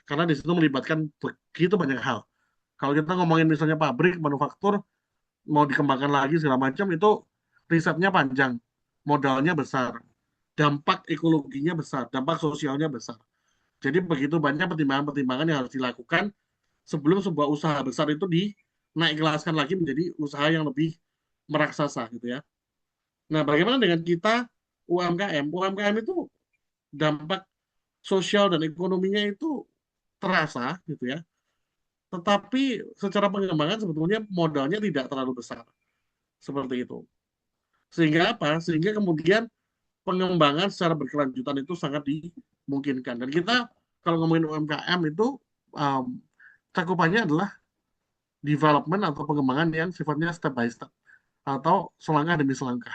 karena di situ melibatkan begitu banyak hal. Kalau kita ngomongin misalnya pabrik, manufaktur, mau dikembangkan lagi segala macam, itu risetnya panjang, modalnya besar, dampak ekologinya besar, dampak sosialnya besar. Jadi begitu banyak pertimbangan-pertimbangan yang harus dilakukan sebelum sebuah usaha besar itu dinaik kelaskan lagi menjadi usaha yang lebih meraksasa gitu ya. Nah, bagaimana dengan kita UMKM? UMKM itu dampak sosial dan ekonominya itu terasa gitu ya. Tetapi secara pengembangan sebetulnya modalnya tidak terlalu besar seperti itu. Sehingga apa? Sehingga kemudian pengembangan secara berkelanjutan itu sangat dimungkinkan. Dan kita kalau ngomongin UMKM itu um, cakupannya adalah development atau pengembangan yang sifatnya step by step atau selangkah demi selangkah.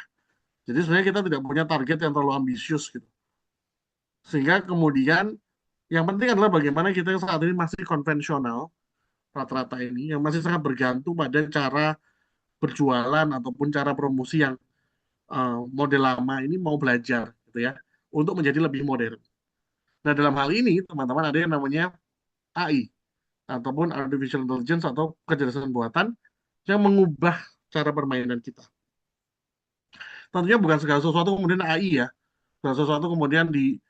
Jadi sebenarnya kita tidak punya target yang terlalu ambisius gitu. Sehingga kemudian yang penting adalah bagaimana kita yang saat ini masih konvensional rata-rata ini yang masih sangat bergantung pada cara berjualan ataupun cara promosi yang model lama ini mau belajar gitu ya untuk menjadi lebih modern. Nah, dalam hal ini teman-teman ada yang namanya AI ataupun artificial intelligence atau kecerdasan buatan yang mengubah cara permainan kita. Tentunya bukan segala sesuatu kemudian AI ya. Segala sesuatu kemudian di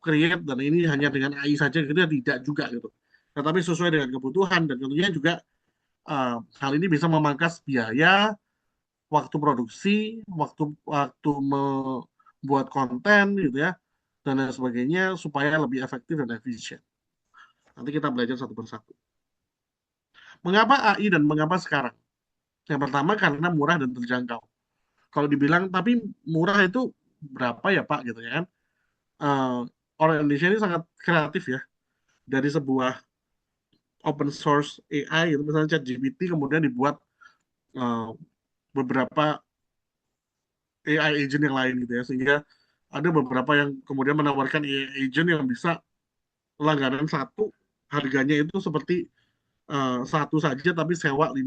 create dan ini hanya dengan AI saja gitu ya, tidak juga gitu. Tetapi sesuai dengan kebutuhan dan tentunya juga hal ini bisa memangkas biaya, waktu produksi, waktu waktu membuat konten gitu ya dan lain sebagainya supaya lebih efektif dan efisien. Nanti kita belajar satu persatu. Mengapa AI dan mengapa sekarang? Yang pertama karena murah dan terjangkau. Kalau dibilang tapi murah itu berapa ya Pak gitu ya kan? Eh, Orang Indonesia ini sangat kreatif ya dari sebuah open source AI itu misalnya ChatGPT kemudian dibuat eh, beberapa AI agent yang lain gitu ya sehingga ada beberapa yang kemudian menawarkan AI agent yang bisa langganan satu harganya itu seperti satu saja tapi sewa 5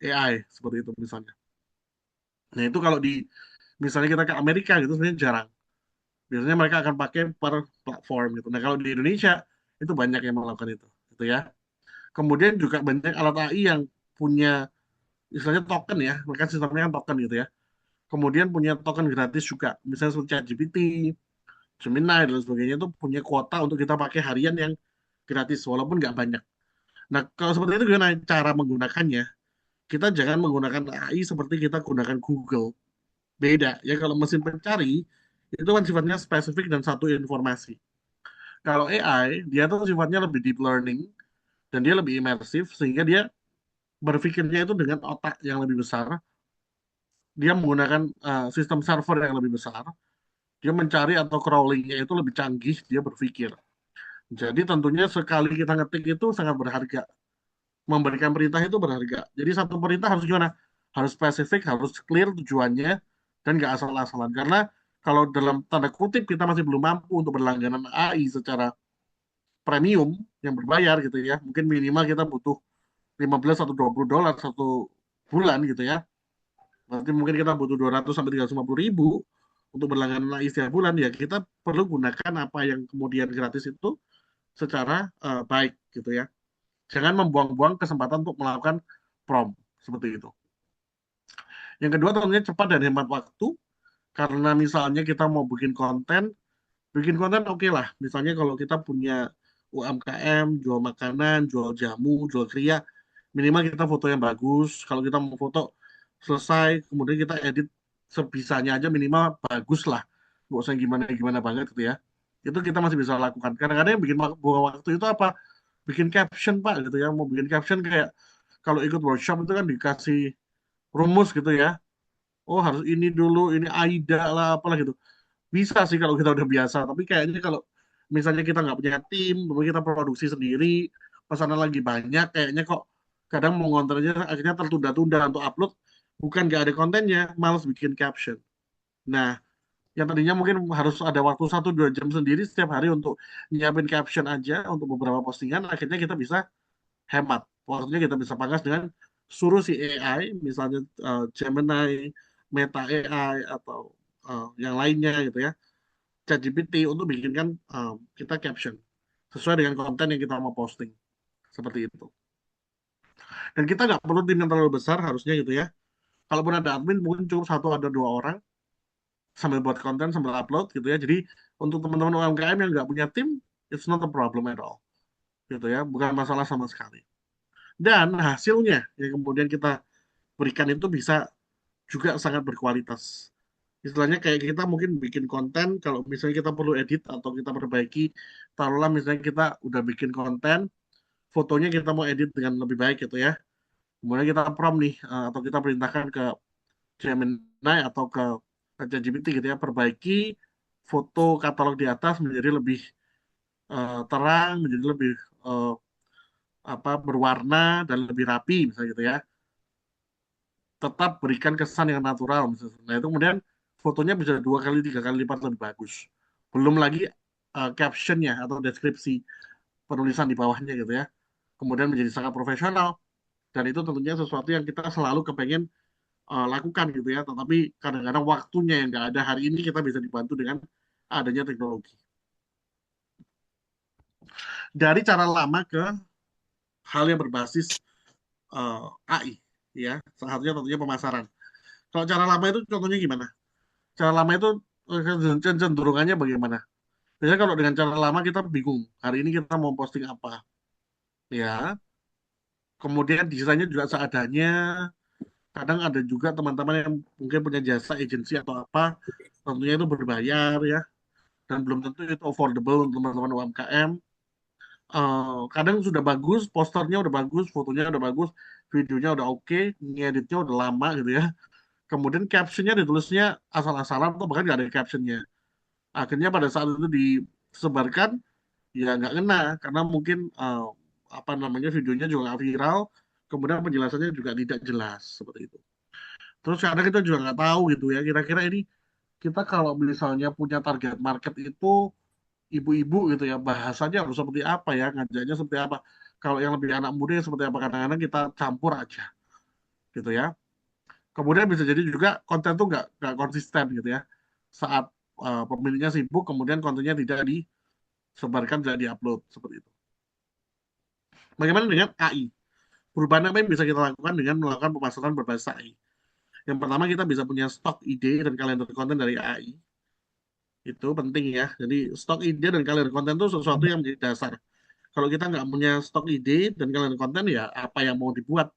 AI seperti itu misalnya. Nah itu kalau di misalnya kita ke Amerika gitu sebenarnya jarang. Biasanya mereka akan pakai per platform gitu. Nah kalau di Indonesia itu banyak yang melakukan itu, gitu ya. Kemudian juga banyak alat AI yang punya istilahnya token ya, mereka sistemnya kan token gitu ya. Kemudian punya token gratis juga, misalnya seperti ChatGPT, Gemini dan sebagainya itu punya kuota untuk kita pakai harian yang gratis walaupun nggak banyak. Nah kalau seperti itu gimana cara menggunakannya? Kita jangan menggunakan AI seperti kita gunakan Google. Beda ya kalau mesin pencari itu kan sifatnya spesifik dan satu informasi. Kalau AI dia tuh sifatnya lebih deep learning dan dia lebih imersif sehingga dia berpikirnya itu dengan otak yang lebih besar. Dia menggunakan sistem server yang lebih besar. Dia mencari atau crawlingnya itu lebih canggih. Dia berpikir. Jadi tentunya sekali kita ngetik itu sangat berharga. Memberikan perintah itu berharga. Jadi satu perintah harus gimana? Harus spesifik, harus clear tujuannya, dan nggak asal-asalan. Karena kalau dalam tanda kutip kita masih belum mampu untuk berlangganan AI secara premium yang berbayar gitu ya. Mungkin minimal kita butuh 15 atau $20 satu bulan gitu ya. Berarti mungkin kita butuh 200 sampai 350 ribu untuk berlangganan AI setiap bulan ya kita perlu gunakan apa yang kemudian gratis itu secara baik gitu ya. Jangan membuang-buang kesempatan untuk melakukan prom seperti itu. Yang kedua tentunya cepat dan hemat waktu karena misalnya kita mau bikin konten oke lah. Misalnya kalau kita punya UMKM, jual makanan, jual jamu, jual kria, minimal kita foto yang bagus. Kalau kita mau foto selesai, kemudian kita edit sebisanya aja minimal bagus lah. Nggak usah gimana-gimana banget gitu ya. Itu kita masih bisa lakukan. Kadang-kadang yang bikin buang waktu itu apa? Bikin caption Pak gitu ya. Mau bikin caption kayak kalau ikut workshop itu kan dikasih rumus gitu ya. Oh harus ini dulu, ini AIDA lah, apalah gitu. Bisa sih kalau kita udah biasa, tapi kayaknya kalau misalnya kita nggak punya tim, lalu kita produksi sendiri, pesanan lagi banyak, kayaknya kok kadang mau ngontennya akhirnya tertunda-tunda untuk upload, bukan nggak ada kontennya, males bikin caption. Nah, yang tadinya mungkin harus ada waktu 1-2 jam sendiri setiap hari untuk nyiapin caption aja untuk beberapa postingan, akhirnya kita bisa hemat. Waktunya kita bisa pangkas dengan suruh si AI, misalnya Gemini, Meta AI, atau yang lainnya gitu ya ChatGPT untuk bikinkan kita caption sesuai dengan konten yang kita mau posting. Seperti itu. Dan kita nggak perlu tim yang terlalu besar harusnya gitu ya. Kalaupun ada admin mungkin cukup satu ada dua orang sambil buat konten sambil upload gitu ya. Jadi untuk teman-teman UMKM yang nggak punya tim, it's not a problem at all gitu ya. Bukan masalah sama sekali. Dan hasilnya yang kemudian kita berikan itu bisa juga sangat berkualitas. Istilahnya kayak kita mungkin bikin konten, kalau misalnya kita perlu edit atau kita perbaiki, taruhlah misalnya kita udah bikin konten, fotonya kita mau edit dengan lebih baik gitu ya. Kemudian kita prompt nih, atau kita perintahkan ke Gemini atau ke ChatGPT gitu ya, perbaiki foto katalog di atas menjadi lebih terang, menjadi lebih eh, berwarna dan lebih rapi misalnya gitu ya. Tetap berikan kesan yang natural misalnya. Nah itu kemudian fotonya bisa dua kali tiga kali lipat lebih bagus. Belum lagi captionnya atau deskripsi penulisan di bawahnya gitu ya. Kemudian menjadi sangat profesional dan itu tentunya sesuatu yang kita selalu kepengen lakukan gitu ya. Tetapi kadang-kadang waktunya yang nggak ada hari ini kita bisa dibantu dengan adanya teknologi. Dari cara lama ke hal yang berbasis AI ya. Salah satunya tentunya pemasaran. Kalau cara lama itu contohnya gimana? Cara lama itu cenderungannya bagaimana? Biasanya kalau dengan cara lama kita bingung. Hari ini kita mau posting apa? Ya. Kemudian desainnya juga seadanya. Kadang ada juga teman-teman yang mungkin punya jasa agensi atau apa, tentunya itu berbayar ya. Dan belum tentu itu affordable untuk teman-teman UMKM. Kadang sudah bagus, posternya udah bagus, fotonya udah bagus, videonya udah oke, ngeditnya udah lama gitu ya. Kemudian captionnya ditulisnya asal-asalan atau bahkan nggak ada captionnya. Akhirnya pada saat itu disebarkan, ya nggak kena karena mungkin videonya juga nggak viral, kemudian penjelasannya juga tidak jelas seperti itu. Terus kadang kita juga nggak tahu gitu ya kira-kira ini kita kalau misalnya punya target market itu ibu-ibu gitu ya bahasanya harus seperti apa ya ngajarnya seperti apa. Kalau yang lebih anak muda seperti apa kadang-kadang kita campur aja gitu ya. Kemudian bisa jadi juga konten tuh nggak konsisten gitu ya. Saat pemiliknya sibuk kemudian kontennya tidak disebarkan tidak diupload seperti itu. Bagaimana dengan AI? Perubahan apa yang bisa kita lakukan dengan melakukan pemasaran berbasis AI? Yang pertama kita bisa punya stok ide dan kalender konten dari AI. Itu penting ya. Jadi stok ide dan kalender konten itu sesuatu yang menjadi dasar. Kalau kita nggak punya stok ide dan kalender konten ya apa yang mau dibuat,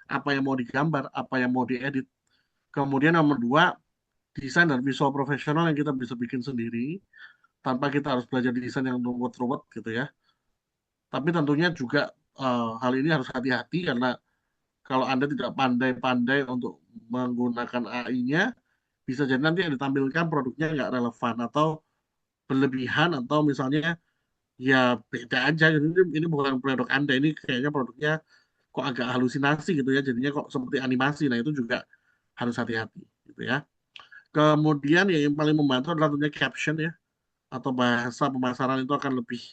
apa yang mau digambar, apa yang mau diedit. Kemudian nomor dua, desain dan visual profesional yang kita bisa bikin sendiri tanpa kita harus belajar desain yang ruwet-ruwet gitu ya. Tapi tentunya juga hal ini harus hati-hati karena kalau Anda tidak pandai-pandai untuk menggunakan AI-nya, bisa jadi nanti yang ditampilkan produknya nggak relevan atau berlebihan atau misalnya ya beda aja. Ini bukan produk Anda, ini kayaknya produknya kok agak halusinasi gitu ya, jadinya kok seperti animasi. Nah itu juga harus hati-hati gitu ya. Kemudian yang paling membantu adalah tentunya caption ya, atau bahasa pemasaran itu akan lebih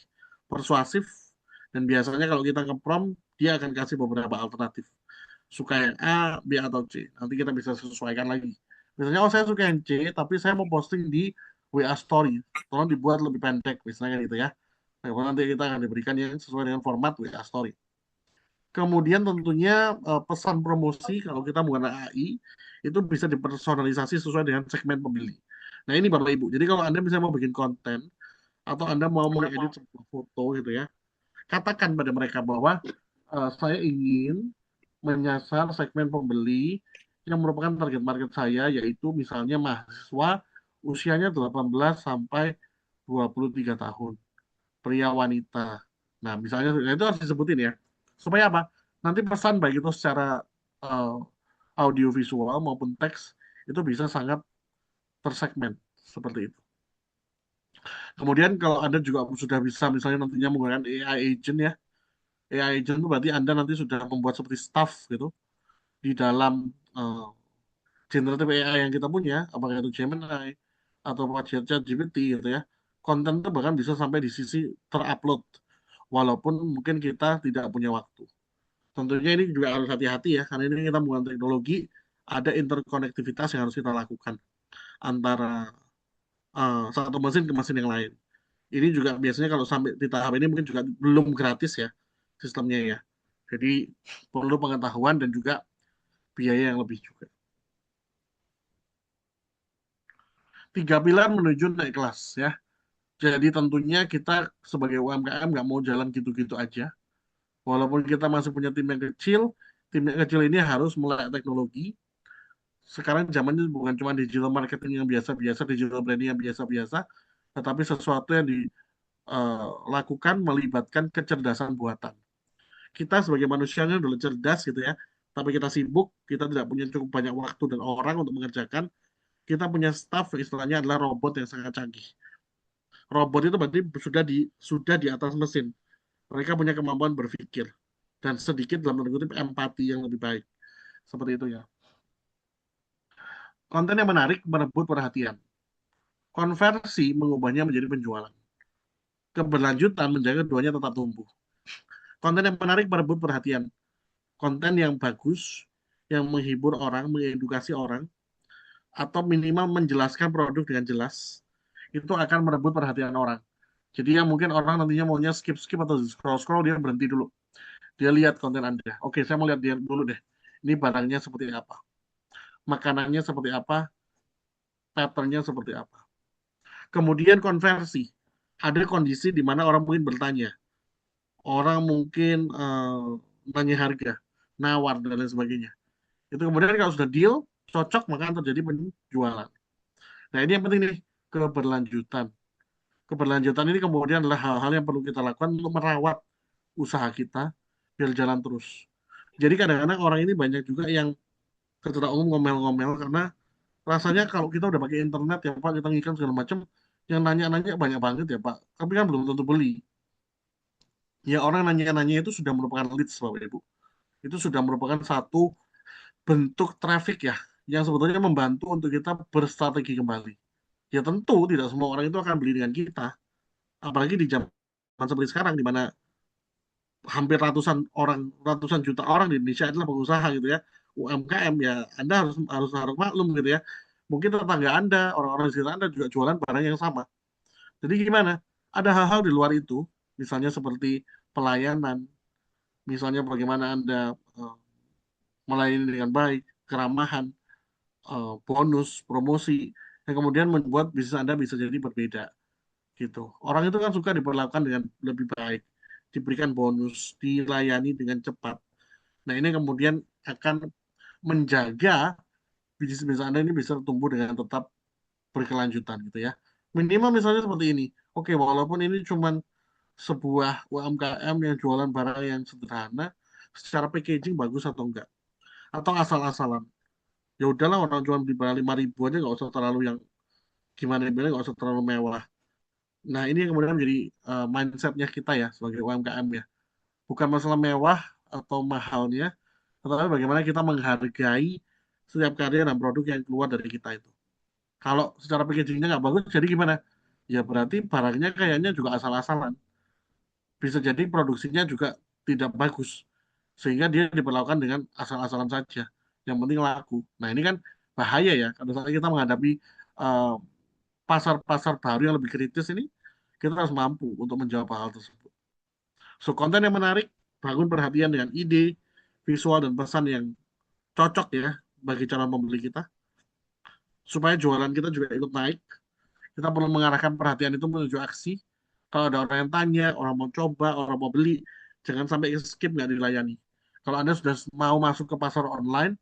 persuasif dan biasanya kalau kita nge-prompt dia akan kasih beberapa alternatif suka yang A, B atau C. Nanti kita bisa sesuaikan lagi. Misalnya, oh saya suka yang C, tapi saya mau posting di WA Story. Tolong dibuat lebih pendek, misalnya gitu ya. Nah, nanti kita akan diberikan yang sesuai dengan format WA Story. Kemudian tentunya pesan promosi kalau kita menggunakan AI itu bisa dipersonalisasi sesuai dengan segmen pemilih. Nah ini Bapak Ibu. Jadi kalau Anda bisa mau bikin konten atau Anda mau mengedit sebuah foto gitu ya, katakan pada mereka bahwa saya ingin menyasar segmen pembeli yang merupakan target market saya, yaitu misalnya mahasiswa usianya 18 sampai 23 tahun, pria wanita. Nah, misalnya nah itu harus disebutin ya. Supaya apa? Nanti pesan baik itu secara uh, audio visual maupun teks itu bisa sangat tersegmen seperti itu. Kemudian kalau Anda juga sudah bisa misalnya nantinya menggunakan AI agent ya. AI agent itu berarti Anda nanti sudah membuat seperti staff gitu di dalam uh, generative AI yang kita punya, apakah itu Gemini atau ChatGPT gitu ya. Konten itu bahkan bisa sampai di sisi terupload walaupun mungkin kita tidak punya waktu. Tentunya ini juga harus hati-hati ya, karena ini kita menggunakan teknologi, ada interkonektivitas yang harus kita lakukan antara satu mesin ke mesin yang lain. Ini juga biasanya kalau sampai di tahap ini mungkin juga belum gratis ya sistemnya ya. Jadi perlu pengetahuan dan juga biaya yang lebih juga. Tiga pilar menuju naik kelas ya. Jadi tentunya kita sebagai UMKM nggak mau jalan gitu-gitu aja. Walaupun kita masih punya tim yang kecil ini harus melek teknologi. Sekarang zamannya bukan cuma digital marketing yang biasa-biasa, digital branding yang biasa-biasa, tetapi sesuatu yang dilakukan melibatkan kecerdasan buatan. Kita sebagai manusianya udah cerdas gitu ya, tapi kita sibuk, kita tidak punya cukup banyak waktu dan orang untuk mengerjakan. Kita punya staff, istilahnya adalah robot yang sangat canggih. Robot itu berarti sudah di atas mesin. Mereka punya kemampuan berpikir dan sedikit dalam tanda kutip empati yang lebih baik. Seperti itu ya. Konten yang menarik merebut perhatian. Konversi mengubahnya menjadi penjualan. Keberlanjutan menjaga keduanya tetap tumbuh. Konten yang menarik merebut perhatian. Konten yang bagus, yang menghibur orang, mengedukasi orang, atau minimal menjelaskan produk dengan jelas, itu akan merebut perhatian orang. Jadi yang mungkin orang nantinya maunya skip-skip atau scroll-scroll, dia berhenti dulu. Dia lihat konten Anda. Oke, saya mau lihat dia dulu deh. Ini barangnya seperti apa? Makanannya seperti apa? Patternnya seperti apa? Kemudian konversi. Ada kondisi di mana orang mungkin bertanya. Orang mungkin nanya harga, nawar, dan lain sebagainya. Itu kemudian kalau sudah deal, cocok, maka akan terjadi penjualan. Nah, ini yang penting nih, keberlanjutan. Keberlanjutan ini kemudian adalah hal-hal yang perlu kita lakukan untuk merawat usaha kita biar jalan terus. Jadi kadang-kadang orang ini banyak juga yang secara umum ngomel-ngomel karena rasanya kalau kita udah pakai internet ya Pak, kita ngiklan segala macam, yang nanya-nanya banyak banget ya Pak. Tapi kan belum tentu beli. Ya orang nanya-nanya itu sudah merupakan leads Bapak Ibu. Itu sudah merupakan satu bentuk traffic ya, yang sebetulnya membantu untuk kita berstrategi kembali. Ya tentu tidak semua orang itu akan beli dengan kita. Apalagi di zaman seperti sekarang, di mana hampir ratusan juta orang di Indonesia adalah pengusaha gitu ya, UMKM ya, Anda harus maklum gitu ya. Mungkin tetangga Anda, orang-orang di sekitar Anda juga jualan barang yang sama. Jadi gimana? Ada hal-hal di luar itu, misalnya seperti pelayanan, misalnya bagaimana Anda eh, melayani dengan baik, keramahan, bonus, promosi, yang kemudian membuat bisnis Anda bisa jadi berbeda gitu. Orang itu kan suka diperlakukan dengan lebih baik, diberikan bonus, dilayani dengan cepat. Nah, ini kemudian akan menjaga bisnis-bisnis Anda ini bisa tumbuh dengan tetap berkelanjutan gitu ya. Minimal misalnya seperti ini. Oke, walaupun ini cuma sebuah UMKM yang jualan barang yang sederhana, secara packaging bagus atau enggak? Atau asal-asalan? Ya udahlah orang jual di barang 5.000 aja nggak usah terlalu yang gimana bilang nggak usah terlalu mewah. Nah ini yang kemudian menjadi mindsetnya kita ya sebagai UMKM ya. Bukan masalah mewah atau mahalnya, tetapi bagaimana kita menghargai setiap karya dan produk yang keluar dari kita itu. Kalau secara packagingnya nggak bagus, jadi gimana? Ya berarti barangnya kayaknya juga asal-asalan. Bisa jadi produksinya juga tidak bagus. Sehingga dia diperlakukan dengan asal-asalan saja. Yang penting laku. Nah ini kan bahaya ya. Pada saat kita menghadapi eh, pasar-pasar baru yang lebih kritis ini, kita harus mampu untuk menjawab hal tersebut. So, konten yang menarik, bangun perhatian dengan ide, visual, dan pesan yang cocok ya bagi calon pembeli kita, supaya jualan kita juga ikut naik. Kita perlu mengarahkan perhatian itu menuju aksi. Kalau ada orang yang tanya, orang mau coba, orang mau beli, jangan sampai skip nggak dilayani. Kalau Anda sudah mau masuk ke pasar online,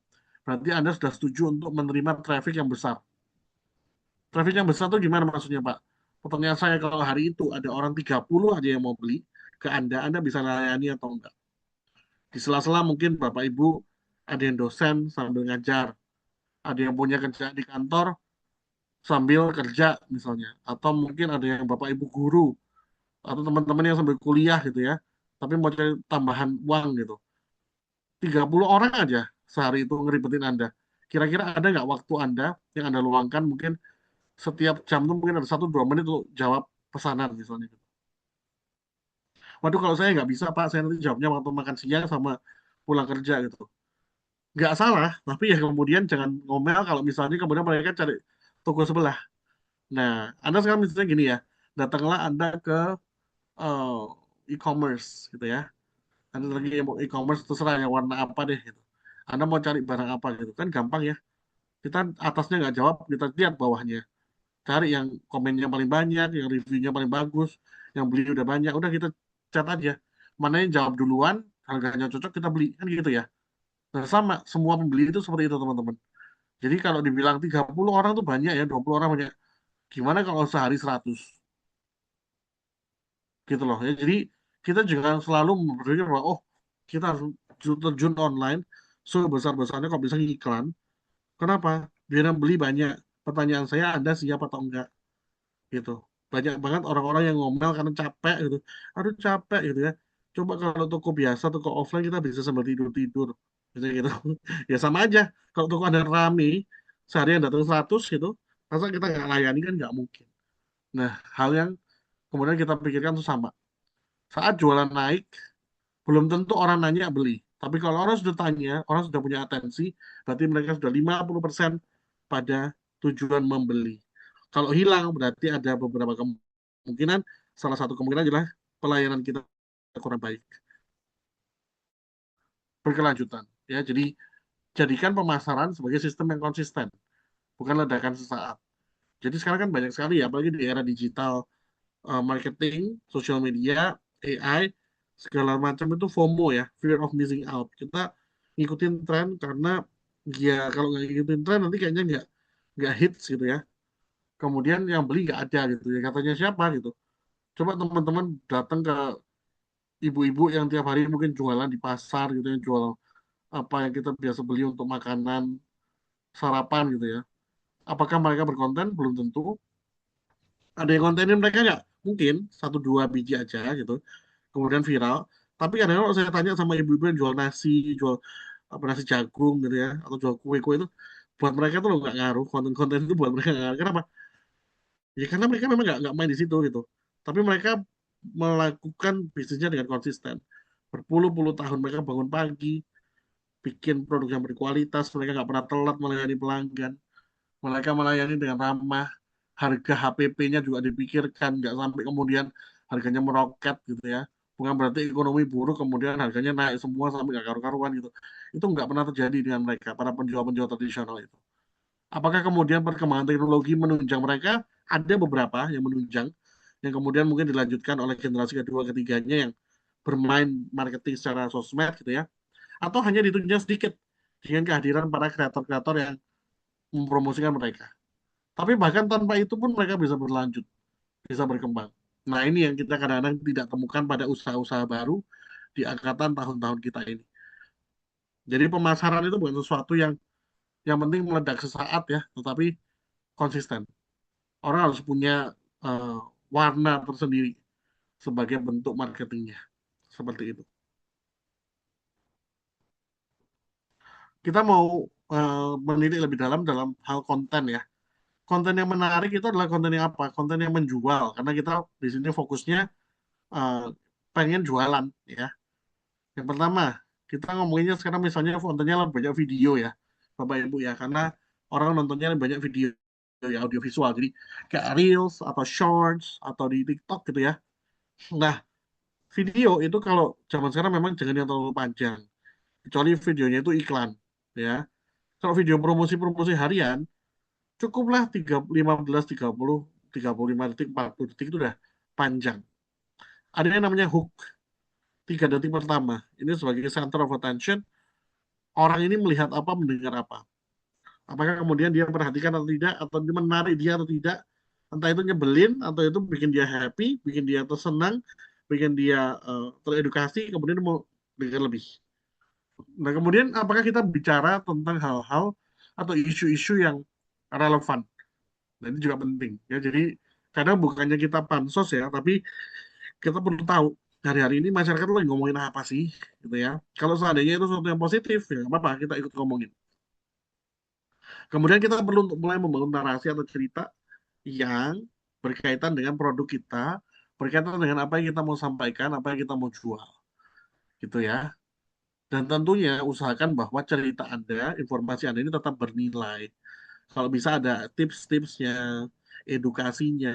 berarti Anda sudah setuju untuk menerima traffic yang besar. Traffic yang besar itu gimana maksudnya, Pak? Pertanyaan saya kalau hari itu ada orang 30 aja yang mau beli ke Anda bisa layani atau enggak? Di sela-sela mungkin Bapak Ibu ada yang dosen sambil ngajar, ada yang punya kerja di kantor sambil kerja misalnya, atau mungkin ada yang Bapak Ibu guru atau teman-teman yang sambil kuliah gitu ya, tapi mau cari tambahan uang gitu. 30 orang aja sehari itu ngeribetin Anda. Kira-kira ada nggak waktu Anda yang Anda luangkan mungkin setiap jam tuh mungkin ada 1-2 menit untuk jawab pesanan misalnya gitu. Waduh kalau saya nggak bisa Pak, saya nanti jawabnya waktu makan siang sama pulang kerja gitu. Nggak salah, tapi ya kemudian jangan ngomel kalau misalnya kemudian mereka cari toko sebelah. Nah, Anda sekarang misalnya gini ya, datanglah Anda ke eh, e-commerce gitu ya. Anda lagi mau e-commerce terserah ya warna apa deh gitu. Anda mau cari barang apa gitu kan gampang ya. Kita atasnya nggak jawab, kita lihat bawahnya. Cari yang komennya paling banyak, yang reviewnya paling bagus, yang beli udah banyak. Udah kita chat aja. Mana yang jawab duluan, harganya cocok kita beli kan gitu ya. Nah, sama semua pembeli itu seperti itu teman-teman. Jadi kalau dibilang 30 orang tuh banyak ya, 20 orang banyak. Gimana kalau sehari 100 gitu loh ya. Jadi kita jangan selalu berpikir bahwa oh kita harus terjun online sebesar-besarnya kalau bisa iklan. Kenapa? Biar yang beli banyak. Pertanyaan saya Anda siap atau enggak gitu. Banyak banget orang-orang yang ngomel karena capek gitu. Aduh capek gitu ya. Coba kalau toko biasa, toko offline kita bisa sambil tidur-tidur. Gitu. Ya sama aja. Kalau toko ada rame, sehari yang datang 100 gitu, masa kita nggak layani kan nggak mungkin. Nah, hal yang kemudian kita pikirkan itu sama. Saat jualan naik, belum tentu orang nanya beli. Tapi kalau orang sudah tanya, orang sudah punya atensi, berarti mereka sudah 50% pada tujuan membeli. Kalau hilang, berarti ada beberapa kemungkinan. Salah satu kemungkinan adalah pelayanan kita kurang baik. Berkelanjutan. Ya, jadi jadikan pemasaran sebagai sistem yang konsisten, bukan ledakan sesaat. Jadi sekarang kan banyak sekali ya, apalagi di era digital, marketing, social media, AI, segala macam itu FOMO ya, fear of missing out. Kita ngikutin tren karena ya kalau nggak ngikutin tren nanti kayaknya nggak hits gitu ya. Kemudian yang beli nggak ada gitu ya. Katanya siapa gitu. Coba teman-teman datang ke ibu-ibu yang tiap hari mungkin jualan di pasar gitu yang jual apa yang kita biasa beli untuk makanan sarapan gitu ya. Apakah mereka berkonten? Belum tentu. Ada yang kontenin mereka nggak? Mungkin satu dua biji aja gitu. Kemudian viral. Tapi kadang kalau saya tanya sama ibu-ibu yang jual nasi, jual apa nasi jagung gitu ya, atau jual kue-kue itu, buat mereka tuh nggak ngaruh. Konten-konten itu buat mereka nggak ngaruh. Kenapa? Ya karena mereka memang nggak main di situ gitu. Tapi mereka melakukan bisnisnya dengan konsisten. Berpuluh-puluh tahun mereka bangun pagi, bikin produk yang berkualitas, mereka nggak pernah telat melayani pelanggan. Mereka melayani dengan ramah, harga HPP-nya juga dipikirkan, nggak sampai kemudian harganya meroket gitu ya. Bukan berarti ekonomi buruk kemudian harganya naik semua sampai nggak karu-karuan gitu. Itu nggak pernah terjadi dengan mereka, para penjual-penjual tradisional itu. Apakah kemudian perkembangan teknologi menunjang mereka? Ada beberapa yang menunjang, yang kemudian mungkin dilanjutkan oleh generasi kedua ketiganya yang bermain marketing secara sosmed gitu ya. Atau hanya ditunjang sedikit dengan kehadiran para kreator-kreator yang mempromosikan mereka. Tapi bahkan tanpa itu pun mereka bisa berlanjut, bisa berkembang. Nah ini yang kita kadang-kadang tidak temukan pada usaha-usaha baru di angkatan tahun-tahun kita ini. Jadi pemasaran itu bukan sesuatu yang penting meledak sesaat ya, tetapi konsisten. Orang harus punya eh, warna tersendiri sebagai bentuk marketingnya. Seperti itu. Kita mau menilik lebih dalam dalam hal konten ya. Konten yang menarik itu adalah konten yang apa? Konten yang menjual. Karena kita di sini fokusnya eh, pengen jualan ya. Yang pertama, kita ngomonginnya sekarang misalnya kontennya lebih banyak video ya, Bapak Ibu ya, karena orang nontonnya lebih banyak video ya audio visual. Jadi kayak Reels atau Shorts atau di TikTok gitu ya. Nah, video itu kalau zaman sekarang memang jangan yang terlalu panjang, kecuali videonya itu iklan ya. Kalau video promosi-promosi harian, cukuplah 15, 35 detik, 40 detik itu udah panjang. Ada yang namanya hook, 3 detik pertama. Ini sebagai center of attention, orang ini melihat apa, mendengar apa. Apakah kemudian dia perhatikan atau tidak, atau dia menarik dia atau tidak. Entah itu nyebelin, atau itu bikin dia happy, bikin dia tersenang, bikin dia teredukasi, kemudian mau dengar lebih. Nah, kemudian apakah kita bicara tentang hal-hal atau isu-isu yang relevan? Nah, ini juga penting. Ya, jadi kadang bukannya kita pansos ya, tapi kita perlu tahu hari-hari ini masyarakat lagi ngomongin apa sih, gitu ya. Kalau seandainya itu sesuatu yang positif, ya nggak apa-apa, kita ikut ngomongin. Kemudian kita perlu untuk mulai membangun narasi atau cerita yang berkaitan dengan produk kita, berkaitan dengan apa yang kita mau sampaikan, apa yang kita mau jual, gitu ya. Dan tentunya usahakan bahwa cerita Anda, informasi Anda ini tetap bernilai. Kalau bisa ada tips-tipsnya, edukasinya,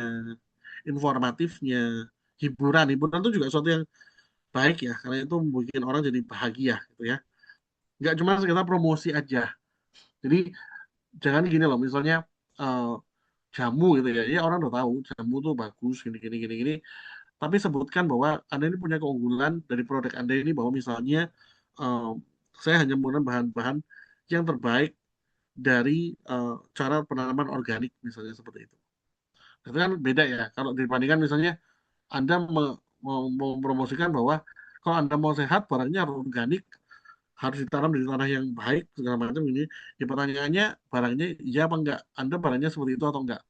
informatifnya, hiburan. Hiburan itu juga sesuatu yang baik ya, karena itu bikin orang jadi bahagia gitu ya. Nggak cuma sekedar promosi aja. Jadi jangan gini loh, misalnya eh, jamu gitu ya, ya orang udah tahu jamu tuh bagus, gini gini gini gini. Tapi sebutkan bahwa Anda ini punya keunggulan dari produk Anda ini bahwa misalnya eh, saya hanya menggunakan bahan-bahan yang terbaik dari cara penanaman organik misalnya seperti itu. Itu kan beda ya. Kalau dibandingkan misalnya Anda mau mempromosikan bahwa kalau Anda mau sehat barangnya harus organik, harus ditanam di tanah yang baik segala macam ini. Ya pertanyaannya barangnya iya apa enggak? Anda barangnya seperti itu atau enggak?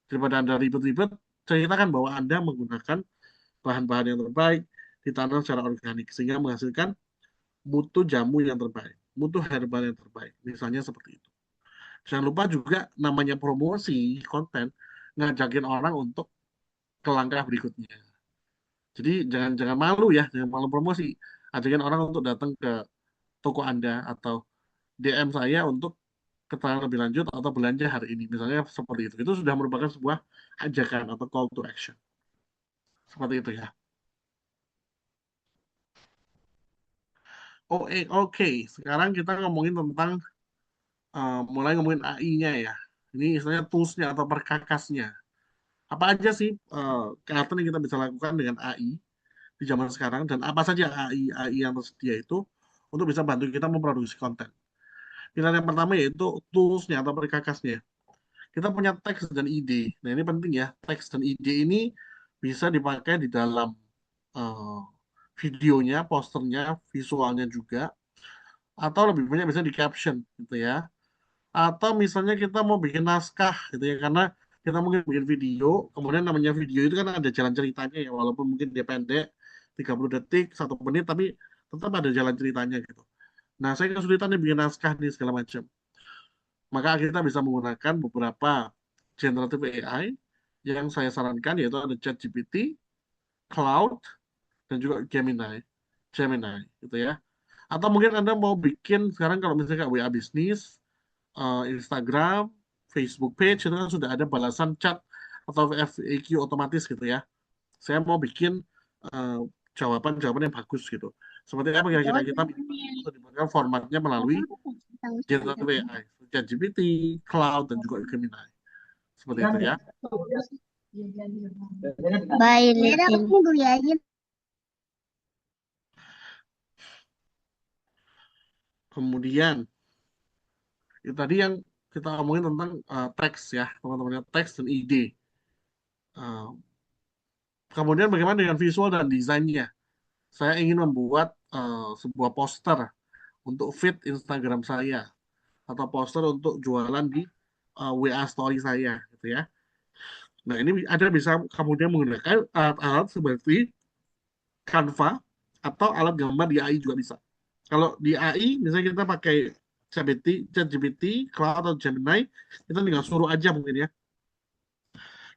Daripada Anda ribet-ribet, ceritakan bahwa Anda menggunakan bahan-bahan yang terbaik, ditanam secara organik sehingga menghasilkan mutu jamu yang terbaik, mutu herbal yang terbaik. Misalnya seperti itu. Jangan lupa juga namanya promosi konten ngajakin orang untuk ke langkah berikutnya. Jadi jangan jangan malu ya, jangan malu promosi. Ajakin orang untuk datang ke toko Anda atau DM saya untuk keterangan lebih lanjut atau belanja hari ini. Misalnya seperti itu. Itu sudah merupakan sebuah ajakan atau call to action. Seperti itu ya. Oh, oke. Sekarang kita ngomongin tentang mulai ngomongin AI-nya ya. Ini istilahnya tools-nya atau perkakasnya. Apa aja sih kegiatan yang kita bisa lakukan dengan AI di zaman sekarang dan apa saja AI yang tersedia itu untuk bisa bantu kita memproduksi konten. Pilihan yang pertama yaitu tools-nya atau perkakasnya. Kita punya teks dan ide. Nah, ini penting ya. Teks dan ide ini bisa dipakai di dalam eh, videonya, posternya, visualnya juga, atau lebih banyak bisa di caption gitu ya. Atau misalnya kita mau bikin naskah gitu ya, karena kita mungkin bikin video, kemudian namanya video itu kan ada jalan ceritanya ya, walaupun mungkin dia pendek, 30 detik, 1 menit, tapi tetap ada jalan ceritanya gitu. Nah, saya kesulitan nih bikin naskah nih segala macam. Maka kita bisa menggunakan beberapa generative AI yang saya sarankan yaitu ada ChatGPT, Cloud, dan juga Gemini. Gemini gitu ya. Atau mungkin Anda mau bikin sekarang kalau misalnya kayak WA bisnis, Instagram, Facebook page itu kan sudah ada balasan chat atau FAQ otomatis gitu ya. Saya mau bikin eh, jawaban-jawaban yang bagus gitu. Seperti apa kira-kira kita bisa dibuatkan formatnya melalui generative AI, ChatGPT, Cloud, dan juga Gemini. Seperti itu ya. Baik, Lipin. Kemudian, itu tadi yang kita ngomongin tentang teks ya, teman-teman ya, teks dan ide. Eh, kemudian bagaimana dengan visual dan desainnya? Saya ingin membuat sebuah poster untuk feed Instagram saya atau poster untuk jualan di WA story saya gitu ya. Nah, ini ada bisa kemudian menggunakan alat-alat seperti Canva atau alat gambar di AI juga bisa. Kalau di AI misalnya kita pakai ChatGPT, Cloud atau Gemini, kita tinggal suruh aja mungkin ya.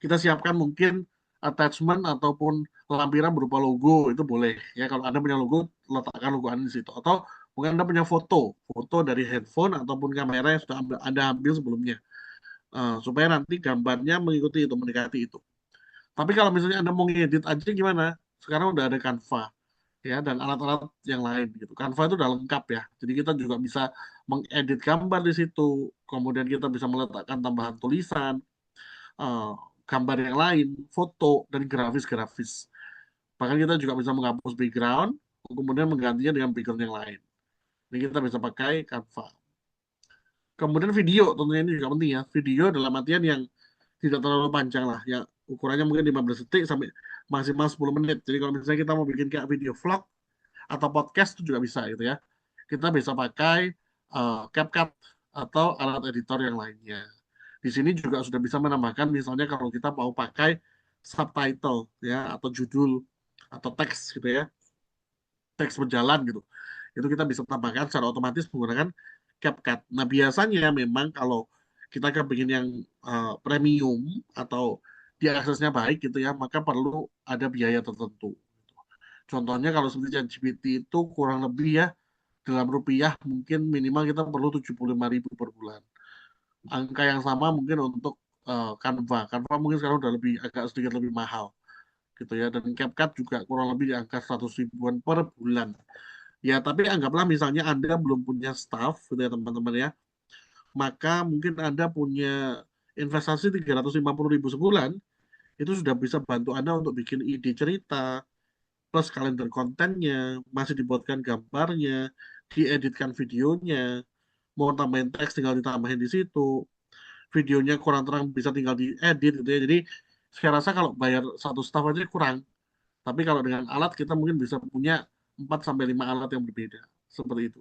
Kita siapkan mungkin attachment ataupun lampiran berupa logo itu boleh ya. Kalau Anda punya logo, letakkan logo Anda di situ. Atau mungkin Anda punya foto dari handphone ataupun kamera yang sudah Anda ambil sebelumnya. Supaya nanti gambarnya mengikuti itu, mendekati itu. Tapi kalau misalnya Anda mau ngedit aja gimana? Sekarang udah ada Canva ya dan alat-alat yang lain gitu. Canva itu udah lengkap ya. Jadi kita juga bisa mengedit gambar di situ. Kemudian kita bisa meletakkan tambahan tulisan, eh, gambar yang lain, foto dan grafis-grafis. Bahkan kita juga bisa menghapus background, kemudian menggantinya dengan background yang lain. Ini kita bisa pakai Canva. Kemudian video tentunya ini juga penting ya. Video dalam artian yang tidak terlalu panjang lah. Ya ukurannya mungkin 15 detik sampai maksimal 10 menit. Jadi kalau misalnya kita mau bikin kayak video vlog atau podcast itu juga bisa gitu ya. Kita bisa pakai CapCut atau alat editor yang lainnya. Di sini juga sudah bisa menambahkan misalnya kalau kita mau pakai subtitle ya atau judul atau teks gitu ya, teks berjalan gitu. Itu kita bisa tambahkan secara otomatis menggunakan CapCut. Nah, biasanya memang kalau kita kepingin yang premium atau diaksesnya baik gitu ya, maka perlu ada biaya tertentu. Contohnya kalau seperti ChatGPT itu kurang lebih ya dalam rupiah mungkin minimal kita perlu 75.000 per bulan. Angka yang sama mungkin untuk Canva. Canva mungkin sekarang udah lebih agak sedikit lebih mahal gitu ya. Dan CapCut juga kurang lebih di angka 100 ribuan per bulan. Ya, tapi anggaplah misalnya Anda belum punya staff gitu ya teman-teman ya. Maka mungkin Anda punya investasi 350 ribu sebulan, itu sudah bisa bantu Anda untuk bikin ide cerita, plus kalender kontennya, masih dibuatkan gambarnya, dieditkan videonya, mau tambahin teks tinggal ditambahin di situ, videonya kurang terang bisa tinggal diedit gitu ya. Jadi saya rasa kalau bayar satu staff aja kurang, tapi kalau dengan alat kita mungkin bisa punya 4 sampai 5 alat yang berbeda seperti itu.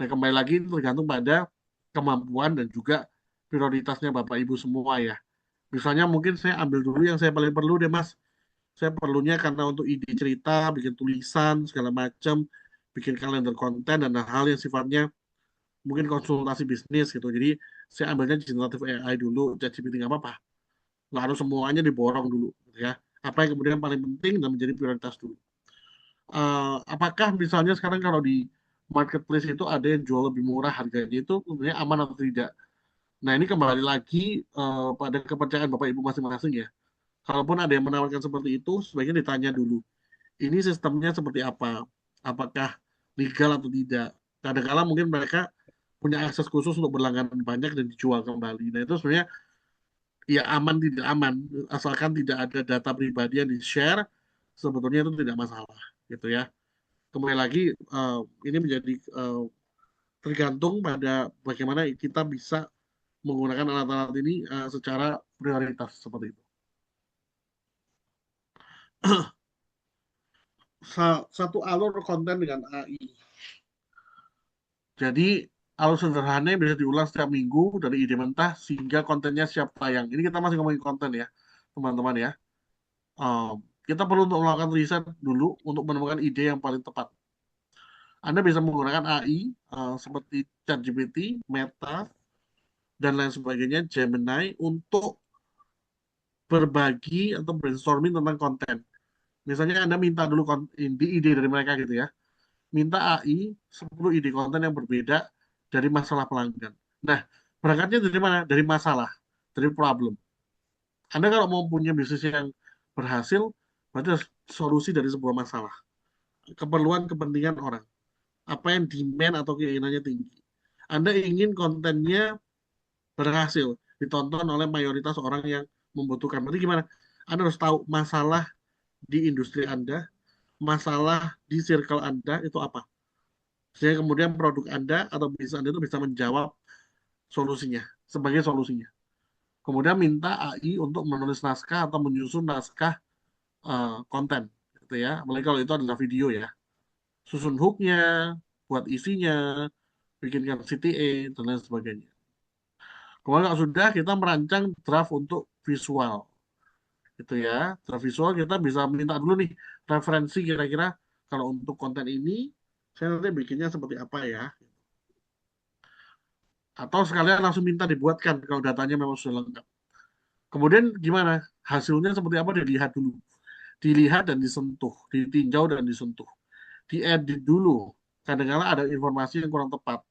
Nah, kembali lagi itu tergantung pada kemampuan dan juga prioritasnya Bapak Ibu semua ya. Misalnya mungkin saya ambil dulu yang saya paling perlu deh Mas. Saya perlunya karena untuk ide cerita, bikin tulisan, segala macam, bikin kalender konten dan hal yang sifatnya mungkin konsultasi bisnis gitu. Jadi saya ambilnya generatif AI dulu, ChatGPT nggak apa-apa. Nggak harus semuanya diborong dulu gitu ya. Apa yang kemudian paling penting dan menjadi prioritas dulu. Apakah misalnya sekarang kalau di marketplace itu ada yang jual lebih murah harganya itu sebenarnya aman atau tidak? Nah ini kembali lagi pada kepercayaan Bapak Ibu masing-masing ya. Kalaupun ada yang menawarkan seperti itu, sebaiknya ditanya dulu. Ini sistemnya seperti apa? Apakah legal atau tidak? Kadang-kala mungkin mereka punya akses khusus untuk berlangganan banyak dan dijual kembali. Nah itu sebenarnya ya aman tidak aman, asalkan tidak ada data pribadi yang di-share, sebetulnya itu tidak masalah, gitu ya. Kembali lagi, eh, ini menjadi tergantung pada bagaimana kita bisa menggunakan alat-alat ini secara prioritas seperti itu. Satu alur konten dengan AI. Jadi alur sederhananya bisa diulas setiap minggu dari ide mentah sehingga kontennya siap tayang. Ini kita masih ngomongin konten ya, teman-teman ya. Um, kita perlu untuk melakukan riset dulu untuk menemukan ide yang paling tepat. Anda bisa menggunakan AI seperti ChatGPT, Meta, dan lain sebagainya, Gemini, untuk berbagi atau brainstorming tentang konten. Misalnya Anda minta dulu ide dari mereka gitu ya. Minta AI 10 ide konten yang berbeda dari masalah pelanggan. Nah, berangkatnya dari mana? Dari masalah, dari problem. Anda kalau mau punya bisnis yang berhasil, berarti harus solusi dari sebuah masalah. Keperluan, kepentingan orang. Apa yang demand atau keinginannya tinggi. Anda ingin kontennya berhasil, ditonton oleh mayoritas orang yang membutuhkan. Berarti gimana? Anda harus tahu masalah di industri Anda, masalah di circle Anda itu apa. Sehingga kemudian produk Anda atau bisnis Anda itu bisa menjawab solusinya, sebagai solusinya. Kemudian minta AI untuk menulis naskah atau menyusun naskah konten, gitu ya. Apalagi kalau itu adalah video ya. Susun hooknya, buat isinya, bikinkan CTA, dan lain sebagainya. Kemudian kalau sudah, kita merancang draft untuk visual, gitu ya. Draft visual kita bisa minta dulu nih, referensi kira-kira kalau untuk konten ini, saya nanti bikinnya seperti apa ya. Atau sekalian langsung minta dibuatkan kalau datanya memang sudah lengkap. Kemudian gimana? Hasilnya seperti apa dilihat dulu. Dilihat dan disentuh, ditinjau dan disentuh. Diedit dulu. Kadang-kadang ada informasi yang kurang tepat.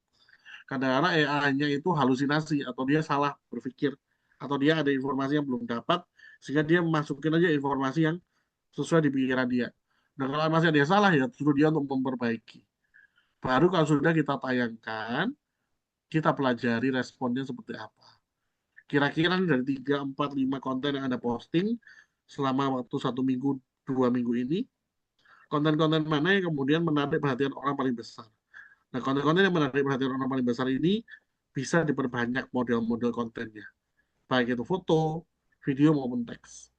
Kadang-kadang AI-nya itu halusinasi atau dia salah berpikir atau dia ada informasi yang belum dapat sehingga dia masukin aja informasi yang sesuai di pikiran dia. Dan kalau masih ada yang salah ya suruh dia untuk memperbaiki. Baru kalau sudah kita tayangkan, kita pelajari responnya seperti apa. Kira-kira dari 3, 4, 5 konten yang Anda posting selama waktu 1 minggu, 2 minggu ini, konten-konten mana yang kemudian menarik perhatian orang paling besar. Nah, konten-konten yang menarik perhatian orang paling besar ini bisa diperbanyak model-model kontennya. Baik itu foto, video maupun teks.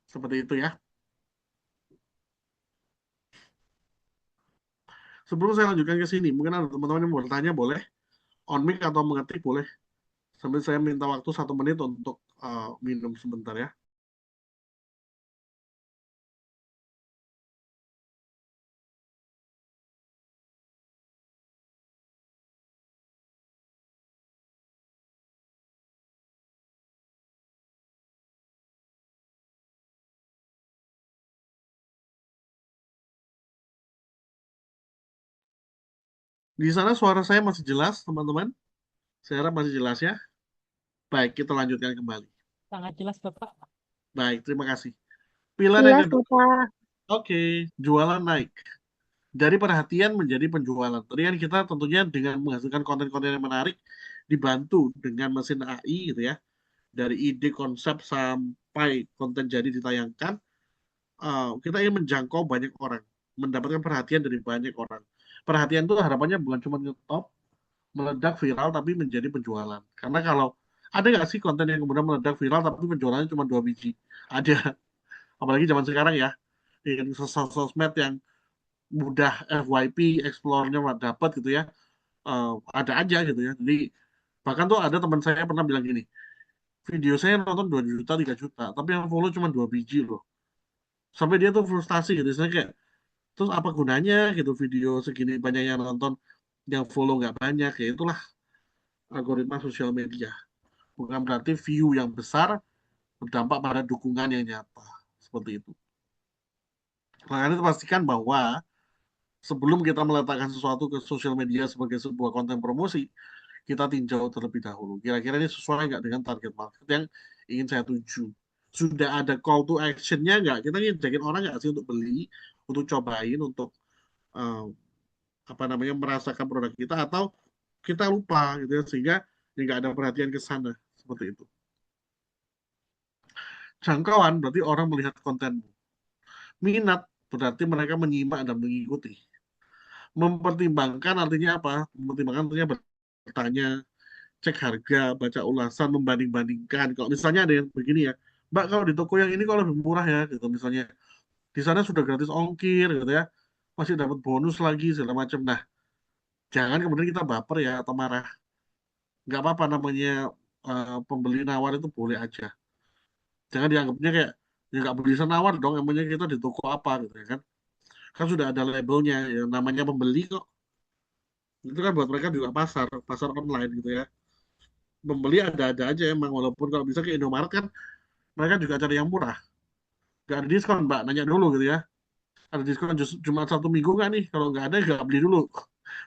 Seperti itu ya. Sebelum saya lanjutkan ke sini, mungkin ada teman-teman yang mau bertanya, boleh. On mic atau mengetik boleh. Sambil saya minta waktu 1 menit untuk minum sebentar ya. Di sana suara saya masih jelas, teman-teman. Saya harap masih jelas ya. Baik, kita lanjutkan kembali. Sangat jelas, Bapak. Baik, terima kasih. Pilihan yang Jelas, kedua, Bapak. oke, jualan naik. Dari perhatian menjadi penjualan. Tadi kan kita tentunya dengan menghasilkan konten-konten yang menarik, dibantu dengan mesin AI gitu ya. Dari ide konsep sampai konten jadi ditayangkan, kita ingin menjangkau banyak orang, mendapatkan perhatian dari banyak orang. Perhatian itu harapannya bukan cuma ngetop, meledak viral, tapi menjadi penjualan. Karena kalau ada nggak sih konten yang kemudian meledak viral, tapi penjualannya cuma 2 biji? Ada. Apalagi zaman sekarang ya, dengan sosmed yang mudah FYP, explore-nya dapat gitu ya, ada aja gitu ya. Jadi bahkan tuh ada teman saya pernah bilang gini, video saya nonton 2 juta, 3 juta, tapi yang follow cuma 2 biji loh. Sampai dia tuh frustasi gitu, saya kayak, terus apa gunanya gitu video segini banyak yang nonton, yang follow nggak banyak, ya itulah algoritma sosial media. Bukan berarti view yang besar berdampak pada dukungan yang nyata. Seperti itu. Makanya itu pastikan bahwa sebelum kita meletakkan sesuatu ke sosial media sebagai sebuah konten promosi, kita tinjau terlebih dahulu. Kira-kira ini sesuai nggak dengan target market yang ingin saya tuju? Sudah ada call to action-nya nggak? Kita ngajakin orang nggak sih untuk beli, untuk cobain, untuk uh, apa namanya merasakan produk kita, atau kita lupa gitu ya, sehingga nggak ada perhatian ke sana seperti itu. Jangkauan berarti orang melihat kontenmu. Minat berarti mereka menyimak dan mengikuti. Mempertimbangkan artinya apa? Mempertimbangkan artinya bertanya, cek harga, baca ulasan, membanding-bandingkan. Kalau misalnya ada yang begini ya, Mbak kalau di toko yang ini kok lebih murah ya, gitu misalnya. Di sana sudah gratis ongkir, gitu ya, masih dapat bonus lagi segala macam. Nah, jangan kemudian kita baper ya atau marah. Nggak apa-apa namanya pembeli nawar itu boleh aja. Jangan dianggapnya kayak ya nggak bisa nawar dong, emangnya kita di toko apa gitu ya kan? Kan sudah ada labelnya, ya namanya pembeli kok. Itu kan buat mereka juga pasar, pasar online gitu ya. Pembeli ada-ada aja emang, walaupun kalau bisa ke Indomaret kan mereka juga cari yang murah. Nggak ada diskon, Mbak, nanya dulu gitu ya. Ada diskon cuma 1 minggu nggak nih? Kalau nggak ada, nggak beli dulu.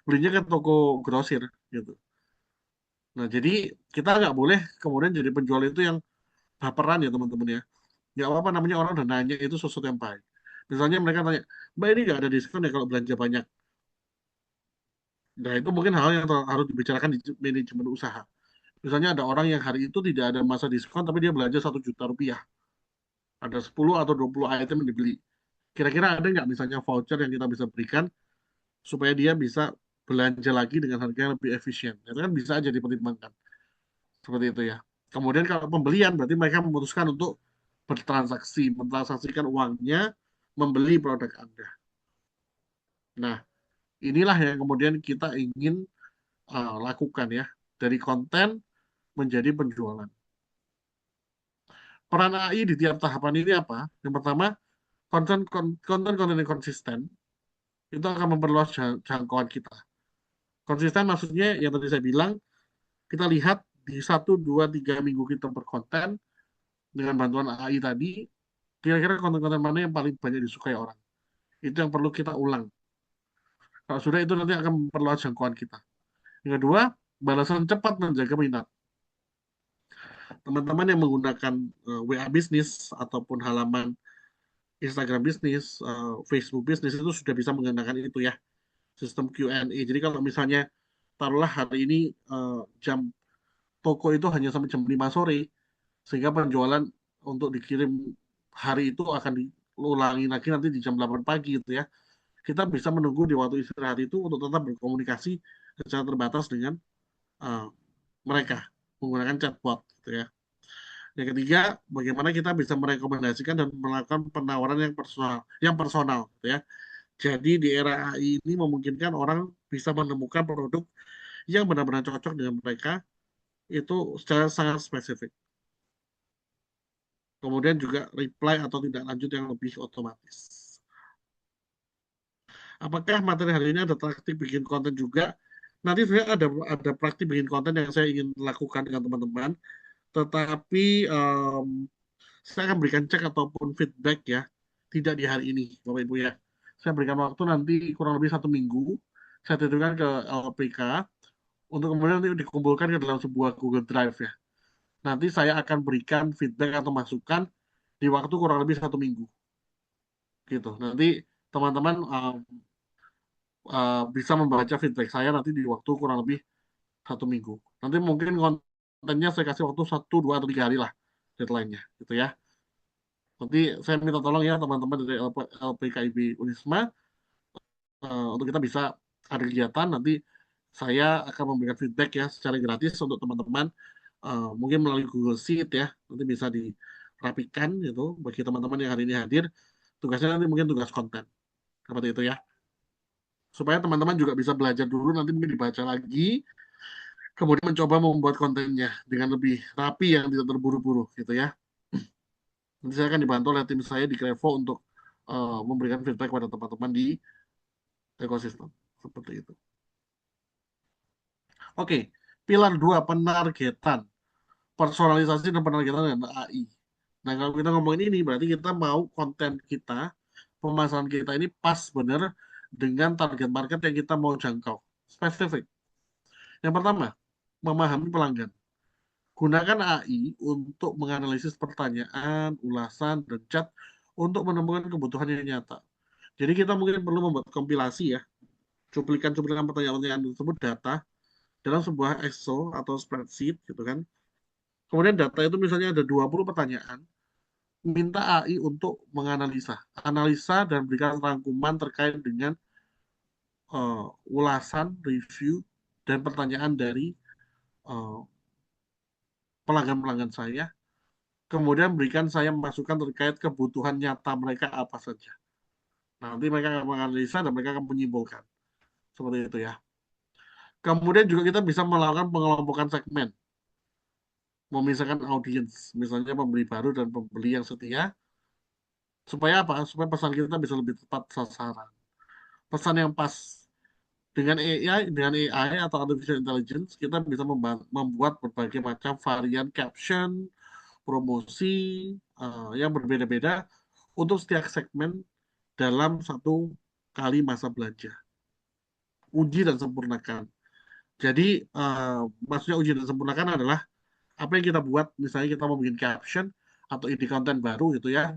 Belinya ke toko grosir gitu. Nah, jadi kita nggak boleh kemudian jadi penjual itu yang baperan ya teman-teman ya. Nggak apa-apa namanya orang udah nanya, itu sesuatu yang baik. Misalnya mereka tanya, Mbak ini nggak ada diskon ya kalau belanja banyak. Nah, itu mungkin hal yang harus dibicarakan di manajemen usaha. Misalnya ada orang yang hari itu tidak ada masa diskon, tapi dia belanja 1 juta rupiah. Ada 10 atau 20 item yang dibeli. Kira-kira ada nggak misalnya voucher yang kita bisa berikan supaya dia bisa belanja lagi dengan harga yang lebih efisien? Itu kan bisa aja dipertimbangkan. Seperti itu ya. Kemudian kalau pembelian, berarti mereka memutuskan untuk bertransaksi, mentransaksikan uangnya, membeli produk Anda. Nah, inilah yang kemudian kita ingin lakukan ya. Dari konten menjadi penjualan. Peran AI di tiap tahapan ini apa? Yang pertama, konten-konten yang konsisten itu akan memperluas jangkauan kita. Konsisten maksudnya yang tadi saya bilang, kita lihat di 1, 2, 3 minggu kita berkonten dengan bantuan AI tadi, kira-kira konten-konten mana yang paling banyak disukai orang. Itu yang perlu kita ulang. Kalau sudah, itu nanti akan memperluas jangkauan kita. Yang kedua, balasan cepat menjaga minat. Teman-teman yang menggunakan WA bisnis ataupun halaman Instagram bisnis, Facebook bisnis itu sudah bisa menggunakan itu ya, sistem Q&A. Jadi kalau misalnya taruhlah hari ini jam toko itu hanya sampai jam 5 sore, sehingga penjualan untuk dikirim hari itu akan diulangi lagi nanti di jam 8 pagi gitu ya. Kita bisa menunggu di waktu istirahat itu untuk tetap berkomunikasi secara terbatas dengan uh, mereka menggunakan chatbot gitu ya. Yang ketiga, bagaimana kita bisa merekomendasikan dan melakukan penawaran yang personal gitu ya. Jadi di era AI ini memungkinkan orang bisa menemukan produk yang benar-benar cocok dengan mereka itu secara sangat spesifik. Kemudian juga reply atau tidak lanjut yang lebih otomatis. Apakah materi hari ini ada praktik bikin konten juga? Nanti sebenarnya ada praktik bikin konten yang saya ingin lakukan dengan teman-teman, tetapi saya akan berikan cek ataupun feedback ya, tidak di hari ini, Bapak Ibu ya. Saya berikan waktu nanti kurang lebih 1 minggu, saya titipkan ke LPK untuk kemudian nanti dikumpulkan ke dalam sebuah Google Drive ya. nanti saya akan berikan feedback atau masukan di waktu kurang lebih 1 minggu gitu. Nanti teman-teman bisa membaca feedback saya nanti di waktu kurang lebih 1 minggu. Nanti mungkin kontennya saya kasih waktu 1, 2, atau 3 hari lah deadline-nya gitu ya. Nanti saya minta tolong ya teman-teman dari LPKIB Unisma untuk kita bisa ada kegiatan nanti saya akan memberikan feedback ya secara gratis untuk teman-teman mungkin melalui Google Sheet ya nanti bisa dirapikan gitu bagi teman-teman yang hari ini hadir tugasnya nanti mungkin tugas konten seperti itu ya supaya teman-teman juga bisa belajar dulu nanti mungkin dibaca lagi kemudian mencoba membuat kontennya dengan lebih rapi yang tidak terburu-buru gitu ya nanti saya akan dibantu oleh tim saya di Krevo untuk memberikan feedback pada teman-teman di ekosistem seperti itu. Oke, pilar 2 penargetan, personalisasi dan penargetan dengan AI. Nah, kalau kita ngomongin ini berarti kita mau konten kita, pemasaran kita ini pas benar dengan target market yang kita mau jangkau. Spesifik. Yang pertama, memahami pelanggan. Gunakan AI untuk menganalisis pertanyaan, ulasan, dan chat untuk menemukan kebutuhan yang nyata. Jadi kita mungkin perlu membuat kompilasi ya, cuplikan-cuplikan pertanyaan-pertanyaan tersebut data dalam sebuah Excel atau spreadsheet gitu kan. Kemudian data itu misalnya ada 20 pertanyaan, minta AI untuk menganalisa, analisa dan berikan rangkuman terkait dengan ulasan, review, dan pertanyaan dari uh, pelanggan-pelanggan saya. Kemudian berikan saya masukan terkait kebutuhan nyata mereka apa saja. Nanti mereka akan menganalisa dan mereka akan menyimpulkan. Seperti itu ya. Kemudian juga kita bisa melakukan pengelompokan segmen. Memisahkan audiens. Misalnya pembeli baru dan pembeli yang setia. Supaya apa? Supaya pesan kita bisa lebih tepat sasaran. Pesan yang pas dengan AI atau artificial intelligence kita bisa membuat berbagai macam varian caption, promosi yang berbeda-beda untuk setiap segmen dalam satu kali masa belanja. Uji dan sempurnakan. Jadi maksudnya uji dan sempurnakan adalah apa yang kita buat, misalnya kita mau bikin caption atau ide konten baru gitu ya.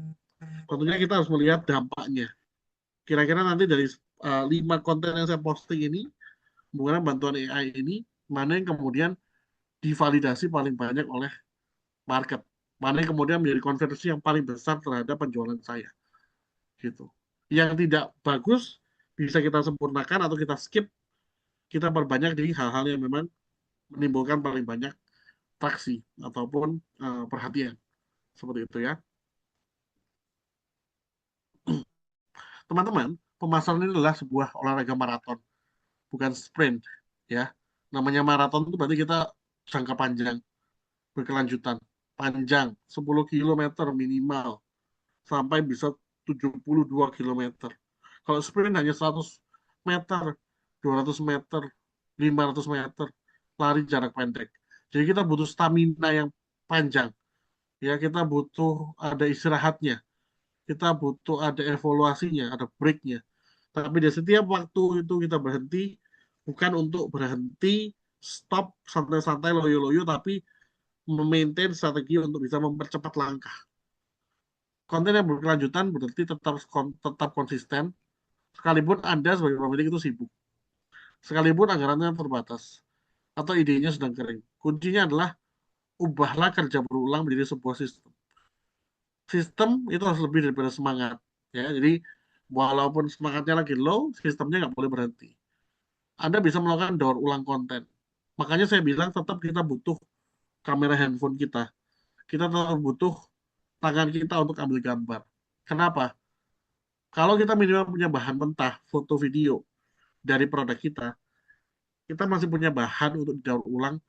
Tentunya kita harus melihat dampaknya. Kira-kira nanti dari 5 konten yang saya posting ini menggunakan bantuan AI ini, mana yang kemudian divalidasi paling banyak oleh market, mana yang kemudian menjadi konversi yang paling besar terhadap penjualan saya, gitu. Yang tidak bagus bisa kita sempurnakan atau kita skip, kita perbanyak di hal-hal yang memang menimbulkan paling banyak traksi ataupun perhatian, seperti itu ya. Teman-teman, pemasaran ini adalah sebuah olahraga maraton, bukan sprint, ya. Namanya maraton itu berarti kita jangka panjang, berkelanjutan, panjang, 10 kilometer minimal, sampai bisa 72 kilometer. Kalau sprint hanya 100 meter, 200 meter, 500 meter, lari jarak pendek. Jadi kita butuh stamina yang panjang. Ya, kita butuh ada istirahatnya. Kita butuh ada evaluasinya, ada breaknya. Tapi di setiap waktu itu kita berhenti, bukan untuk berhenti, stop, santai-santai, loyo-loyo, tapi memaintain strategi untuk bisa mempercepat langkah. Konten yang berkelanjutan berarti tetap konsisten, sekalipun Anda sebagai pemilik itu sibuk, sekalipun anggarannya terbatas, atau idenya sedang kering. Kuncinya adalah ubahlah kerja berulang menjadi sebuah sistem. Sistem itu harus lebih daripada semangat. Ya, jadi walaupun semangatnya lagi low, sistemnya nggak boleh berhenti. Anda bisa melakukan daur ulang konten. Makanya saya bilang tetap kita butuh kamera handphone kita. Kita tetap butuh tangan kita untuk ambil gambar. Kenapa? Kalau kita minimal punya bahan mentah, foto video dari produk kita masih punya bahan untuk didaur ulang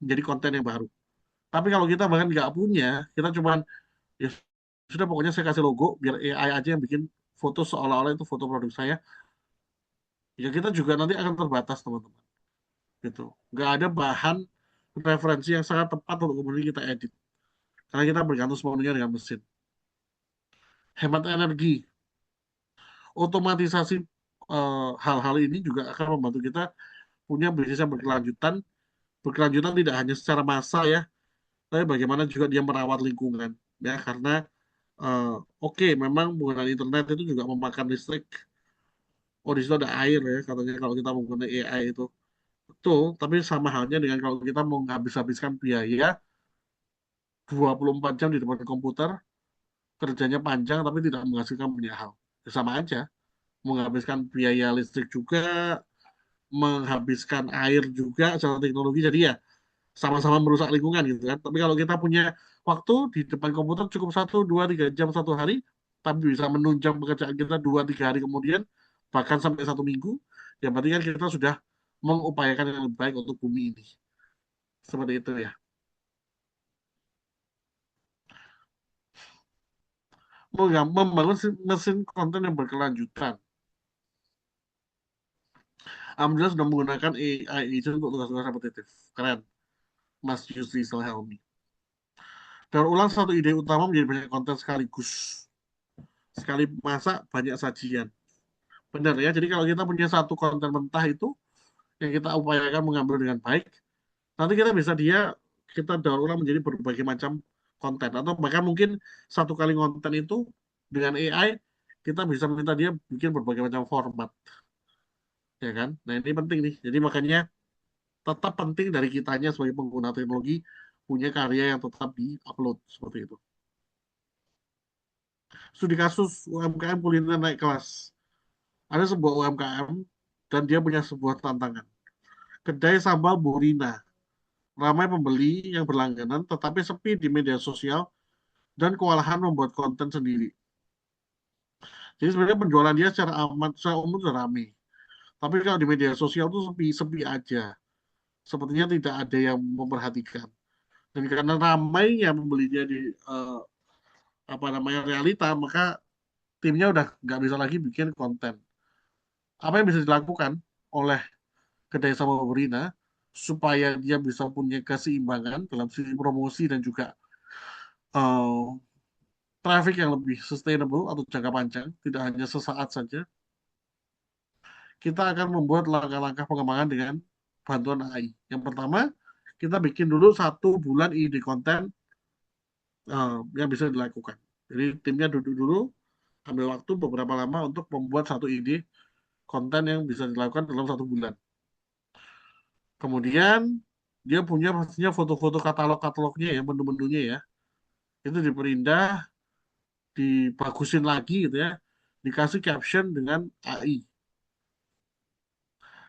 menjadi konten yang baru. Tapi kalau kita bahkan nggak punya, kita cuma ya sudah pokoknya saya kasih logo biar AI aja yang bikin foto seolah-olah itu foto produk saya. Ya kita juga nanti akan terbatas teman-teman. Gitu. Nggak ada bahan referensi yang sangat tepat untuk kemudian kita edit. Karena kita bergantung sepenuhnya dengan mesin. Hemat energi, otomatisasi hal-hal ini juga akan membantu kita punya bisnis yang berkelanjutan. Berkelanjutan tidak hanya secara massa ya, tapi bagaimana juga dia merawat lingkungan. Ya, karena eh, oke, memang penggunaan internet itu juga memakan listrik. Oh, di situ ada air ya, katanya kalau kita menggunakan AI itu. Betul, tapi sama halnya dengan kalau kita mau habiskan biaya 24 jam di depan komputer, kerjanya panjang tapi tidak menghasilkan banyak hal. Ya, sama aja, menghabiskan biaya listrik juga, menghabiskan air juga secara teknologi, jadi ya sama-sama merusak lingkungan gitu kan. Tapi kalau kita punya waktu di depan komputer cukup 1, 2, 3 jam satu hari, tapi bisa menunjang pekerjaan kita 2, 3 hari kemudian, bahkan sampai 1 minggu, ya berarti kan kita sudah mengupayakan yang lebih baik untuk bumi ini. Seperti itu ya. Membangun mesin konten yang berkelanjutan. Alhamdulillah sudah menggunakan AI agent untuk tugas-tugas repetitif. Keren. Mas Yusri Helmi. Daur ulang satu ide utama menjadi banyak konten sekaligus. Sekali masak, banyak sajian. Benar ya, jadi kalau kita punya satu konten mentah itu, yang kita upayakan mengambil dengan baik, nanti kita daur ulang menjadi berbagai macam konten. Atau bahkan mungkin satu kali konten itu, dengan AI, kita bisa minta dia bikin berbagai macam format. Ya kan? Nah ini penting nih. Jadi makanya tetap penting dari kitanya sebagai pengguna teknologi, punya karya yang tetap di-upload. Seperti itu. Studi kasus UMKM kuliner naik kelas. Ada sebuah UMKM dan dia punya sebuah tantangan. Kedai sambal Burina. Ramai pembeli yang berlangganan tetapi sepi di media sosial dan kewalahan membuat konten sendiri. Jadi sebenarnya penjualan dia secara umum sudah ramai. Tapi kalau di media sosial tuh sepi-sepi aja. Sepertinya tidak ada yang memperhatikan. Dan karena ramainya pembelinya di apa namanya realita, maka timnya udah nggak bisa lagi bikin konten. Apa yang bisa dilakukan oleh kedai sama Samoborina supaya dia bisa punya keseimbangan dalam sisi promosi dan juga uh, traffic yang lebih sustainable atau jangka panjang, tidak hanya sesaat saja, kita akan membuat langkah-langkah pengembangan dengan bantuan AI. Yang pertama, kita bikin dulu 1 bulan ide konten yang bisa dilakukan. Jadi timnya duduk dulu, ambil waktu beberapa lama untuk membuat satu ide konten yang bisa dilakukan dalam 1 bulan. Kemudian dia punya pastinya foto-foto katalognya ya, menu-menunya ya. Itu diperindah, dibagusin lagi gitu ya. Dikasih caption dengan AI.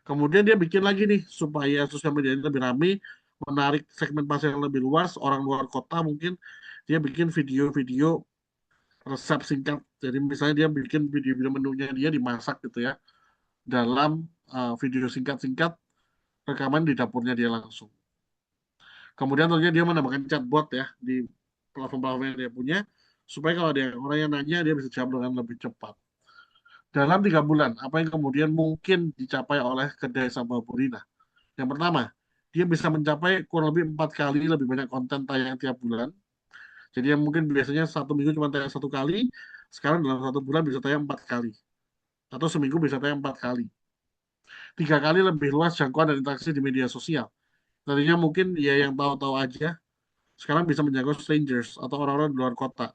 Kemudian dia bikin lagi nih supaya sosial media ini lebih ramai, menarik segmen pasar yang lebih luas, orang luar kota mungkin dia bikin video-video resep singkat. Jadi misalnya dia bikin video-video menunya dia dimasak gitu ya dalam video singkat-singkat rekaman di dapurnya dia langsung. Kemudian tentunya dia menambahkan chatbot ya di platform-platform yang dia punya supaya kalau ada orang yang nanya dia bisa jawab dengan lebih cepat. Dalam 3 bulan, apa yang kemudian mungkin dicapai oleh kedai sambal Purina? Yang pertama, dia bisa mencapai kurang lebih 4 kali lebih banyak konten tayang tiap bulan. Jadi yang mungkin biasanya 1 minggu cuma tayang 1 kali, sekarang dalam 1 bulan bisa tayang 4 kali. Atau seminggu bisa tayang 4 kali. 3 kali lebih luas jangkauan dan interaksi di media sosial. Tadinya mungkin ya yang tahu-tahu aja, sekarang bisa menjangkau strangers atau orang-orang di luar kota.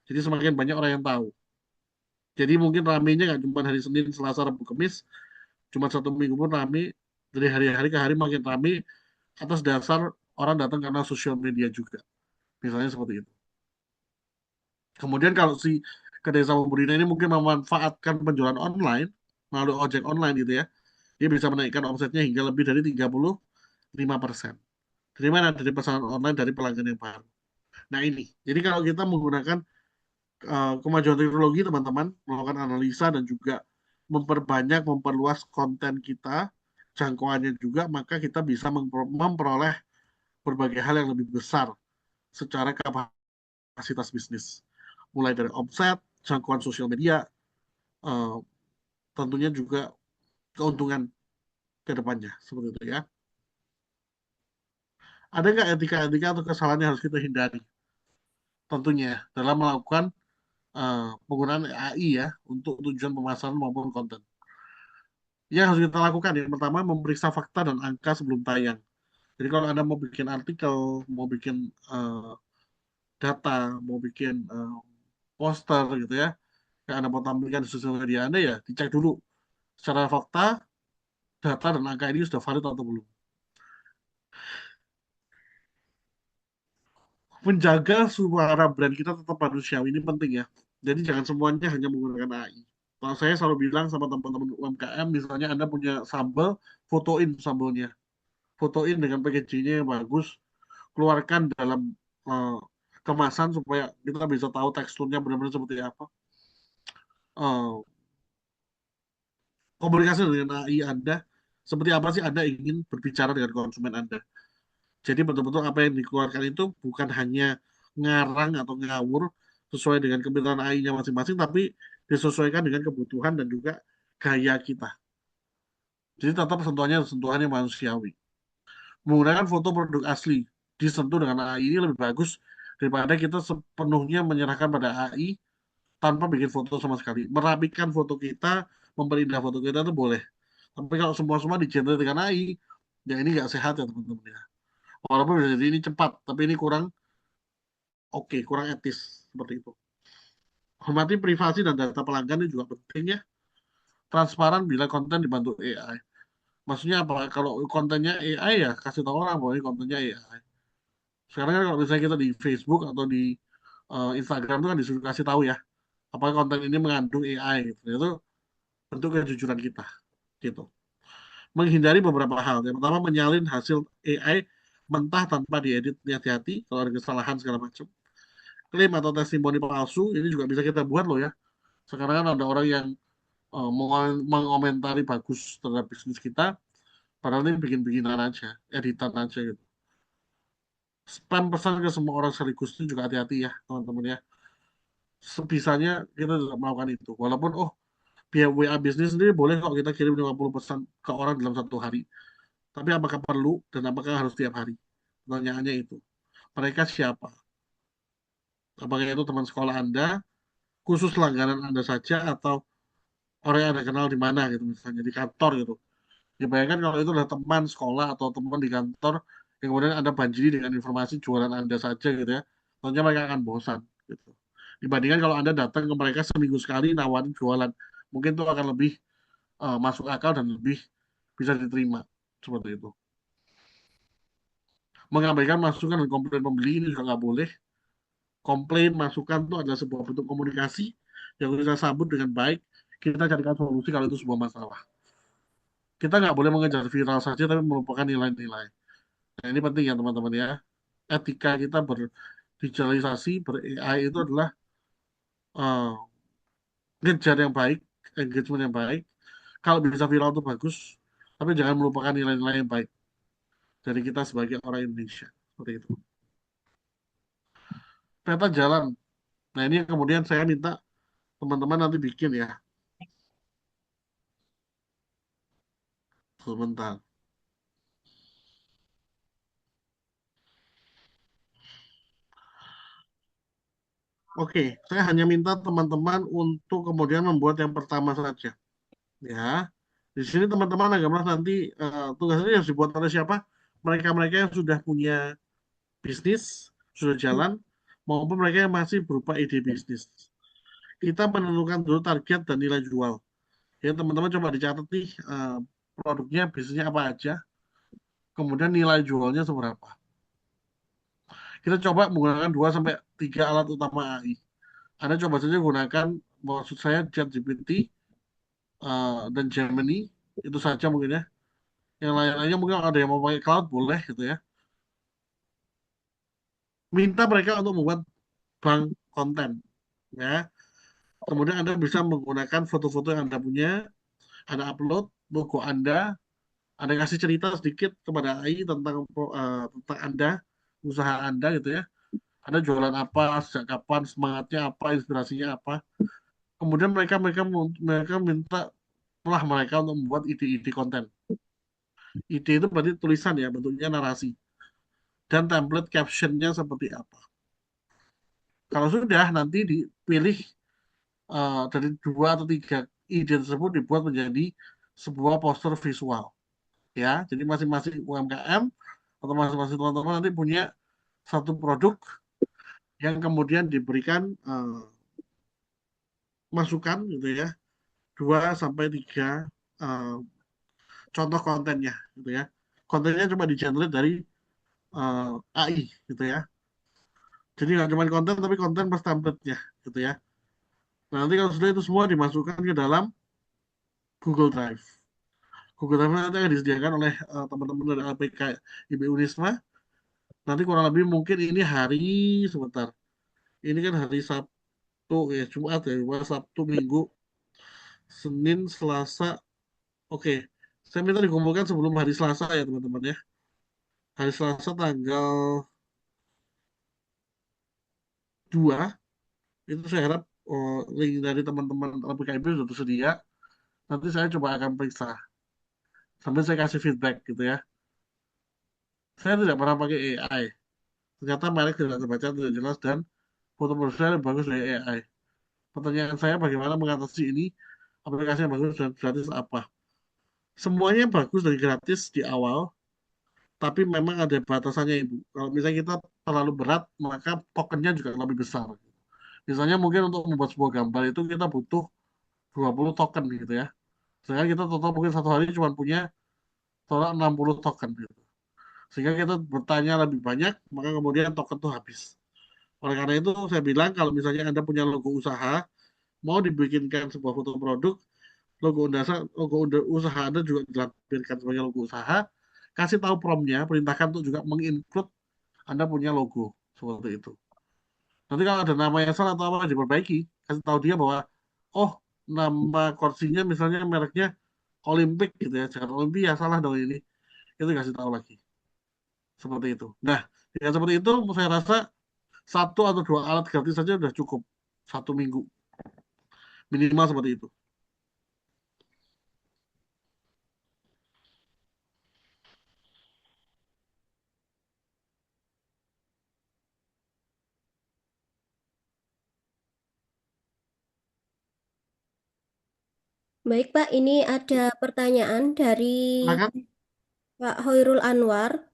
Jadi semakin banyak orang yang tahu. Jadi mungkin ramenya nggak cuma hari Senin, Selasa, Rabu, Kamis, cuma 1 minggu pun rame, dari hari-hari ke hari makin rame, atas dasar orang datang karena sosial media juga. Misalnya seperti itu. Kemudian kalau si kedai sambal Burina ini mungkin memanfaatkan penjualan online, melalui ojek online gitu ya, dia bisa menaikkan omsetnya hingga lebih dari 35%. Dari mana? Dari pesanan online dari pelanggan yang baru. Nah ini, jadi kalau kita menggunakan kemajuan teknologi teman-teman, melakukan analisa dan juga memperluas konten kita, jangkauannya juga, maka kita bisa memperoleh berbagai hal yang lebih besar secara kapasitas bisnis. Mulai dari omset, jangkauan sosial media, eh, tentunya juga keuntungan ke depannya. Seperti itu ya. Ada nggak etika-etika atau kesalahan yang harus kita hindari? Tentunya dalam melakukan penggunaan AI ya untuk tujuan pemasaran maupun konten. Yang harus kita lakukan yang pertama memeriksa fakta dan angka sebelum tayang. Jadi kalau Anda mau bikin artikel, mau bikin data, mau bikin poster gitu ya, yang Anda mau tampilkan di sosial media Anda ya dicek dulu secara fakta, data dan angka ini sudah valid atau belum. Menjaga suara brand kita tetap manusiawi ini penting ya. Jadi jangan semuanya hanya menggunakan AI. Kalau saya selalu bilang sama teman-teman UMKM, misalnya Anda punya sambal, fotoin sambalnya. Fotoin dengan packagingnya yang bagus, keluarkan dalam eh, kemasan supaya kita bisa tahu teksturnya benar-benar seperti apa. Eh, Komunikasi dengan AI Anda, seperti apa sih Anda ingin berbicara dengan konsumen Anda. Jadi betul-betul apa yang dikeluarkan itu bukan hanya ngarang atau ngawur sesuai dengan kepintaran AI-nya masing-masing, tapi disesuaikan dengan kebutuhan dan juga gaya kita. Jadi tetap sentuhannya sentuhan yang manusiawi. Menggunakan foto produk asli disentuh dengan AI ini lebih bagus daripada kita sepenuhnya menyerahkan pada AI tanpa bikin foto sama sekali. Merapikan foto kita, memperindah foto kita itu boleh. Tapi kalau semua-semua di-generate dengan AI, ya ini nggak sehat ya teman-teman ya. Walaupun bisa jadi ini cepat, tapi ini kurang oke, kurang etis seperti itu. Hormati privasi dan data pelanggan ini juga penting ya. Transparan bila konten dibantu AI. Maksudnya apa? Kalau kontennya AI ya kasih tahu orang bahwa ini kontennya AI. Sekarang kan kalau misalnya kita di Facebook atau di Instagram itu kan disuruh kasih tahu ya, apakah konten ini mengandung AI gitu. Itu bentuk kejujuran kita gitu. Menghindari beberapa hal. Yang pertama menyalin hasil AI mentah tanpa diedit, hati-hati kalau ada kesalahan segala macam. Klaim atau testimoni palsu ini juga bisa kita buat loh ya. Sekarang kan ada orang yang mengomentari bagus terhadap bisnis kita, padahal ini bikin-bikinan aja, editan aja gitu. Spam pesan ke semua orang sekaligus itu juga hati-hati ya teman-teman ya. Sebisanya kita tidak melakukan itu. Walaupun via WA bisnis sendiri boleh kok kita kirim 50 pesan ke orang dalam satu hari. Tapi apakah perlu dan apakah harus tiap hari? Pertanyaannya itu. Mereka siapa? Apakah itu teman sekolah Anda, khusus langganan Anda saja, atau orang yang Anda kenal di mana gitu, misalnya di kantor gitu. Ya bayangkan kalau itu adalah teman sekolah atau teman di kantor, yang kemudian Anda banjiri dengan informasi jualan Anda saja gitu ya. Tentunya mereka akan bosan gitu. Dibandingkan kalau Anda datang ke mereka seminggu sekali nawarin jualan, mungkin itu akan lebih masuk akal dan lebih bisa diterima seperti itu. Mengabaikan masukan dan komplain pembeli ini juga nggak boleh. Komplain, masukan itu adalah sebuah bentuk komunikasi yang kita sambut dengan baik. Kita carikan solusi kalau itu sebuah masalah. Kita nggak boleh mengejar viral saja, tapi melupakan nilai-nilai. Nah, ini penting ya teman-teman ya. Etika kita berdigitalisasi, ber-AI itu adalah uh, ngejar yang baik, engagement yang baik. Kalau bisa viral itu bagus, tapi jangan melupakan nilai-nilai yang baik dari kita sebagai orang Indonesia. Seperti itu. Peta jalan. Nah, ini yang kemudian saya minta teman-teman nanti bikin ya. Sebentar. Oke, saya hanya minta teman-teman untuk kemudian membuat yang pertama saja. Ya, di sini teman-teman agak nanti tugasnya yang dibuat oleh siapa? Mereka-mereka yang sudah punya bisnis, sudah jalan, maupun mereka yang masih berupa ide bisnis. Kita menentukan dulu target dan nilai jual. Ya, teman-teman coba dicatat nih produknya, bisnisnya apa aja, kemudian nilai jualnya seberapa. Kita coba menggunakan 2 sampai 3 alat utama AI. Anda coba saja gunakan, maksud saya ChatGPT dan Gemini, itu saja mungkin ya. Yang lain-lainnya mungkin ada yang mau pakai cloud boleh gitu ya. Minta mereka untuk membuat bank konten ya. Kemudian Anda bisa menggunakan foto-foto yang Anda punya, Anda upload logo Anda kasih cerita sedikit kepada AI tentang Anda, usaha Anda gitu ya. Anda jualan apa, sejak kapan, semangatnya apa, inspirasinya apa. Kemudian mereka mereka mereka minta lah mereka untuk membuat ide-ide konten. Ide itu berarti tulisan ya, bentuknya narasi. Dan template captionnya seperti apa. Kalau sudah nanti dipilih dari 2 atau 3 ide tersebut dibuat menjadi sebuah poster visual. Ya, jadi masing-masing UMKM atau masing-masing teman-teman nanti punya satu produk yang kemudian diberikan masukan gitu ya, 2 sampai 3 eh, contoh kontennya gitu ya. Kontennya coba di-generate dari AI gitu ya. Jadi nggak cuma konten tapi konten plus template-nya gitu ya. Nah, nanti kalau sudah itu semua dimasukkan ke dalam Google Drive. Google Drive nanti akan disediakan oleh teman-teman dari APK IB Unisma. Nanti kurang lebih mungkin ini hari sebentar. Ini kan hari Sabtu ya, Jumat ya, Sabtu, Minggu, Senin, Selasa. Oke, saya minta dikumpulkan sebelum hari Selasa ya teman-teman ya. Hari Selasa tanggal 2 itu saya harap link dari teman-teman LPKB sudah tersedia. Nanti saya coba akan periksa sambil saya kasih feedback gitu ya. Saya tidak pernah pakai AI. Ternyata merek tidak terbaca, tidak jelas, dan foto profesional yang bagus dari AI. Pertanyaan saya bagaimana mengatasi ini? Aplikasi yang bagus dan gratis apa? Semuanya bagus dan gratis di awal, tapi memang ada batasannya Ibu. Kalau misalnya kita terlalu berat, maka tokennya juga lebih besar. Misalnya mungkin untuk membuat sebuah gambar itu kita butuh 20 token gitu ya. Sedangkan kita total mungkin satu hari cuma punya total 60 token gitu. Sehingga kita bertanya lebih banyak, maka kemudian token itu habis. Oleh karena itu saya bilang kalau misalnya Anda punya logo usaha, mau dibikinkan sebuah foto produk, usaha Anda juga dilampirkan sebagai logo usaha, kasih tahu promnya, perintahkan untuk juga menginclude Anda punya logo seperti itu. Nanti kalau ada nama yang salah atau apa diperbaiki, kasih tahu dia bahwa oh nama kursinya misalnya mereknya Olimpik gitu ya, jangan Olimpia, salah dong ini. Itu kasih tahu lagi seperti itu. Nah, dengan seperti itu saya rasa 1 atau 2 alat gratis saja sudah cukup 1 minggu minimal seperti itu. Baik, Pak. Ini ada pertanyaan dari Silakan. Pak Hoirul Anwar.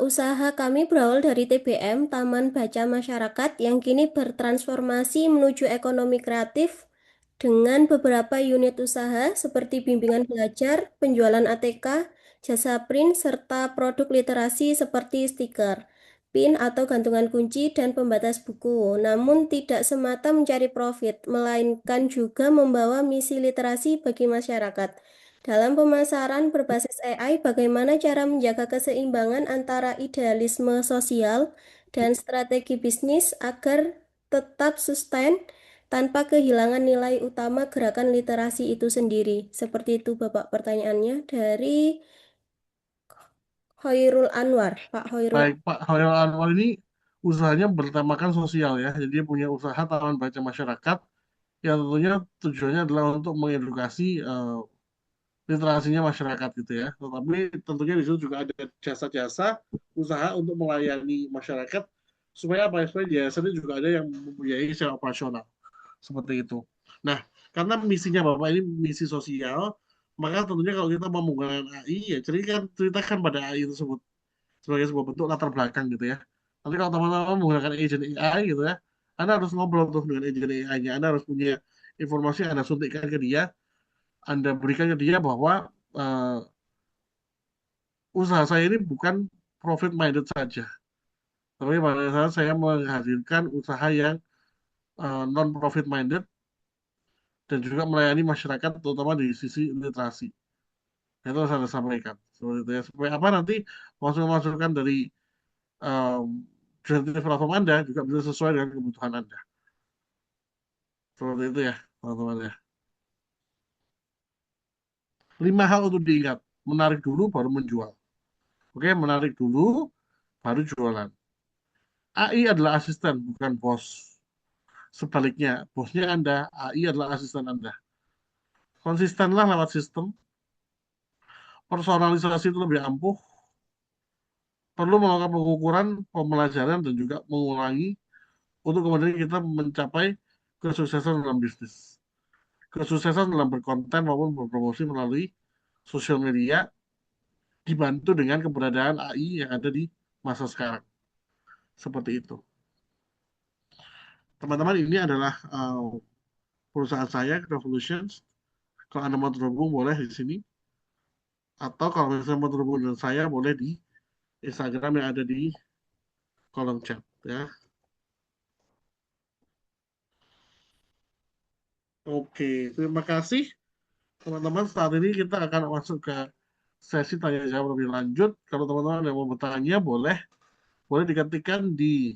Usaha kami berawal dari TBM, Taman Baca Masyarakat, yang kini bertransformasi menuju ekonomi kreatif dengan beberapa unit usaha seperti bimbingan belajar, penjualan ATK, jasa print, serta produk literasi seperti stiker, pin atau gantungan kunci, dan pembatas buku. Namun tidak semata mencari profit, melainkan juga membawa misi literasi bagi masyarakat. Dalam pemasaran berbasis AI, bagaimana cara menjaga keseimbangan antara idealisme sosial dan strategi bisnis agar tetap sustain tanpa kehilangan nilai utama gerakan literasi itu sendiri? Seperti itu, Bapak, pertanyaannya dari Hoirul Anwar. Pak Hoirul. Baik, Pak Hoirul Anwar ini usahanya bertemakan sosial ya. Jadi dia punya usaha Taman Baca Masyarakat yang tentunya tujuannya adalah untuk mengedukasi literasinya masyarakat gitu ya. Tetapi tentunya di situ juga ada jasa-jasa usaha untuk melayani masyarakat supaya apa ya? Supaya yayasan juga ada yang mempunyai secara operasional seperti itu. Nah, karena misinya Bapak ini misi sosial, maka tentunya kalau kita mau menggunakan AI ya ceritakan pada AI tersebut sebagai sebuah bentuk latar belakang gitu ya. Nanti kalau teman-teman menggunakan agent AI gitu ya, Anda harus ngobrol tuh dengan agent AI-nya. Anda harus punya informasi yang Anda suntikkan ke dia, Anda berikan ke dia bahwa uh, usaha saya ini bukan profit minded saja. Tapi pada saat saya menghadirkan usaha yang non profit minded dan juga melayani masyarakat terutama di sisi literasi. Itu harus Anda sampaikan. Seperti itu ya. Supaya apa nanti masukan-masukan dari um, kreatif platform Anda juga bisa sesuai dengan kebutuhan Anda. Seperti itu ya, teman-teman ya. 5 hal untuk diingat. Menarik dulu baru menjual. Oke, menarik dulu baru jualan. AI adalah asisten, bukan bos. Sebaliknya, bosnya Anda, AI adalah asisten Anda. Konsistenlah lewat sistem. Personalisasi itu lebih ampuh. Perlu melakukan pengukuran, pembelajaran, dan juga mengulangi untuk kemudian kita mencapai kesuksesan dalam bisnis. Kesuksesan dalam berkonten maupun berpromosi melalui sosial media dibantu dengan keberadaan AI yang ada di masa sekarang. Seperti itu. Teman-teman, ini adalah perusahaan saya, Revolutions. Kalau Anda mau terhubung, boleh di sini. Atau kalau misalnya mau terhubung dengan saya, boleh di Instagram yang ada di kolom chat. Ya. Oke, terima kasih. Teman-teman, saat ini kita akan masuk ke sesi tanya jawab lebih lanjut. Kalau teman-teman yang mau bertanya, boleh diketikkan di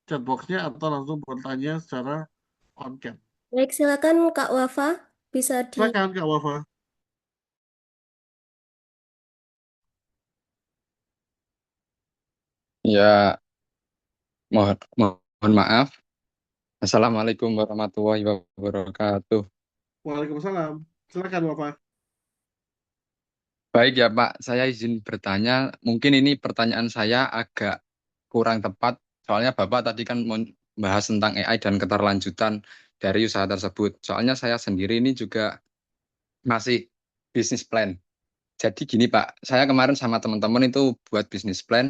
chat box-nya atau langsung bertanya secara on cam. Baik, silakan Kak Wafa bisa di Silakan Kak Wafa. Ya, mohon maaf. Assalamualaikum warahmatullahi wabarakatuh. Waalaikumsalam. Silakan Wafa. Baik ya Pak, saya izin bertanya. Mungkin ini pertanyaan saya agak kurang tepat. Soalnya Bapak tadi kan membahas tentang AI dan keterlanjutan dari usaha tersebut. Soalnya saya sendiri ini juga masih bisnis plan. Jadi gini Pak, saya kemarin sama teman-teman itu buat bisnis plan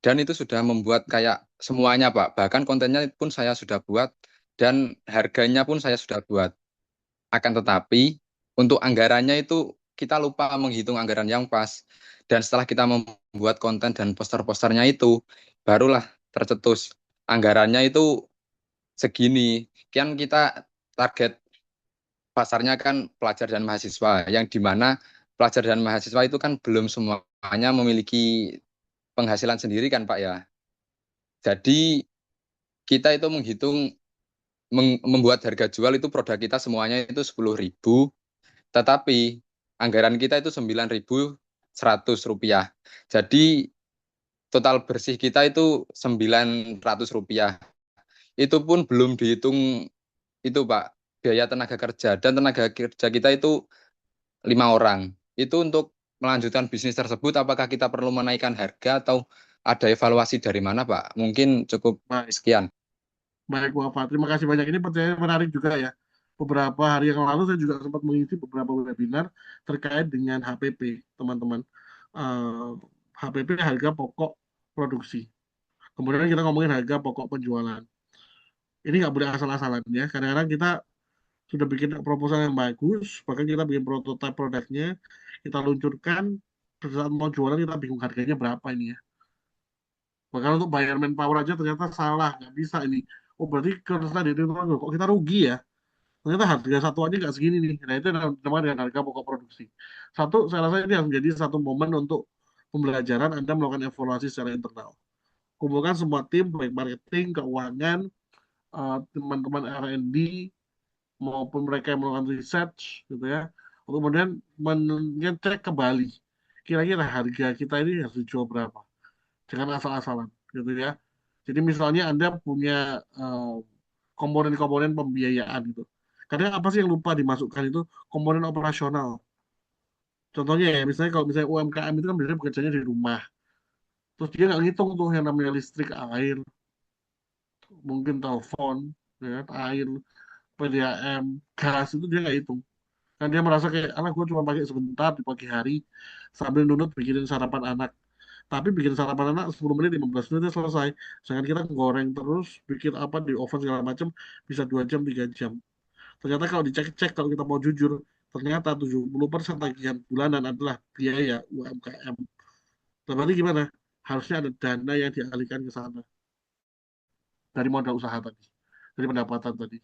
dan itu sudah membuat kayak semuanya Pak. Bahkan kontennya pun saya sudah buat dan harganya pun saya sudah buat. Akan tetapi untuk anggarannya itu kita lupa menghitung anggaran yang pas. Dan setelah kita membuat konten dan poster-posternya itu, barulah tercetus. Anggarannya itu segini. Kan kita target pasarnya kan pelajar dan mahasiswa, yang dimana pelajar dan mahasiswa itu kan belum semuanya memiliki penghasilan sendiri kan Pak ya. Jadi kita itu menghitung membuat harga jual itu produk kita semuanya itu 10.000, tetapi anggaran kita itu 9.100 rupiah. Jadi total bersih kita itu 900 rupiah. Itu pun belum dihitung itu Pak, biaya tenaga kerja. Dan tenaga kerja kita itu 5 orang. Itu untuk melanjutkan bisnis tersebut, apakah kita perlu menaikkan harga atau ada evaluasi dari mana Pak? Mungkin cukup Baik, sekian. baik Wafa. Terima kasih banyak. Ini pertanyaan menarik juga ya. Beberapa hari yang lalu saya juga sempat mengisi beberapa webinar terkait dengan HPP, teman-teman. Eh, HPP, harga pokok produksi. Kemudian kita ngomongin harga pokok penjualan. Ini nggak boleh asal-asalan ya. Kadang-kadang kita sudah bikin proposal yang bagus, bahkan kita bikin prototipe produknya, kita luncurkan, pada saat mau jualan kita bingung harganya berapa ini ya. Bahkan untuk bayar manpower aja ternyata salah, nggak bisa ini. Oh berarti kalau tadi itu kok kita rugi ya? Ternyata harga satuannya nggak segini nih. Nah itu namanya dengan harga pokok produksi. Satu, saya rasa ini harus menjadi satu momen untuk pembelajaran Anda melakukan evaluasi secara internal. Kumpulkan semua tim, baik marketing, keuangan, teman-teman R&D, maupun mereka yang melakukan research gitu ya, untuk kemudian mengecek kembali kira-kira harga kita ini harus dijual berapa, jangan asal-asalan gitu ya. Jadi misalnya Anda punya komponen-komponen pembiayaan gitu, kadang apa sih yang lupa dimasukkan itu komponen operasional. Contohnya ya, misalnya kalau misalnya UMKM itu kan biasanya bekerjanya di rumah, terus dia nggak ngitung tuh yang namanya listrik, air, mungkin telepon, ya, kan, air, PDAM, gas, itu dia nggak hitung. Kan dia merasa kayak anak gue cuma pakai sebentar di pagi hari sambil nunut bikinin sarapan anak, tapi bikin sarapan anak 10 menit 15 menit udah selesai. Jangan kita goreng terus, bikin apa di oven segala macam, bisa 2 jam 3 jam. Ternyata kalau dicek-cek, kalau kita mau jujur, ternyata 70% tagihan bulanan adalah biaya UMKM. Berarti gimana? Harusnya ada dana yang dialihkan ke sana dari modal usaha tadi, dari pendapatan tadi.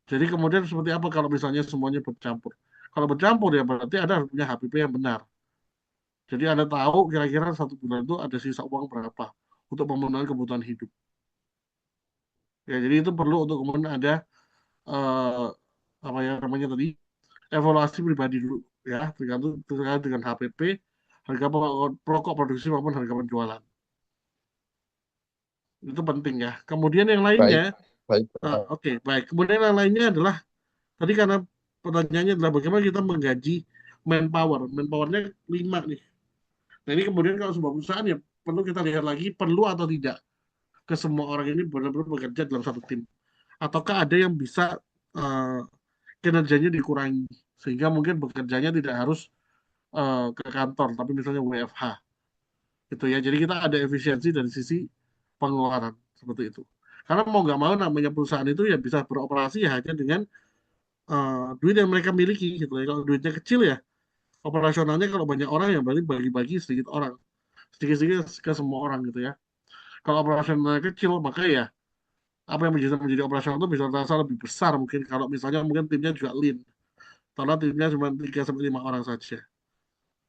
Jadi kemudian seperti apa kalau misalnya semuanya bercampur? Kalau bercampur ya berarti ada harus punya HPP yang benar. Jadi Anda tahu kira-kira satu bulan itu ada sisa uang berapa untuk pemenuhan kebutuhan hidup. Ya, jadi itu perlu untuk kemudian ada eh, apa ya namanya tadi, evaluasi pribadi dulu ya, tergantung terkait dengan HPP, harga pokok produksi maupun harga penjualan. Itu penting ya. Kemudian yang lainnya, Baik, baik. oke, baik. Kemudian yang lainnya adalah tadi karena pertanyaannya adalah bagaimana kita menggaji manpower. Manpowernya 5 nih. Nah ini kemudian kalau sebuah perusahaan ya perlu kita lihat lagi perlu atau tidak ke semua orang ini benar-benar bekerja dalam satu tim. Ataukah ada yang bisa kinerjanya dikurangi sehingga mungkin bekerjanya tidak harus ke kantor, tapi misalnya WFH gitu ya. Jadi kita ada efisiensi dari sisi pengeluaran seperti itu. Karena mau nggak mau namanya perusahaan itu ya bisa beroperasi ya hanya dengan duit yang mereka miliki gitu ya. Kalau duitnya kecil ya operasionalnya kalau banyak orang ya berarti bagi-bagi sedikit orang, sedikit-sedikit ke semua orang gitu ya. Kalau operasionalnya kecil maka ya apa yang menjadi operasional itu bisa terasa lebih besar mungkin kalau misalnya mungkin timnya juga lean. Karena timnya cuma 3 sampai 5 orang saja.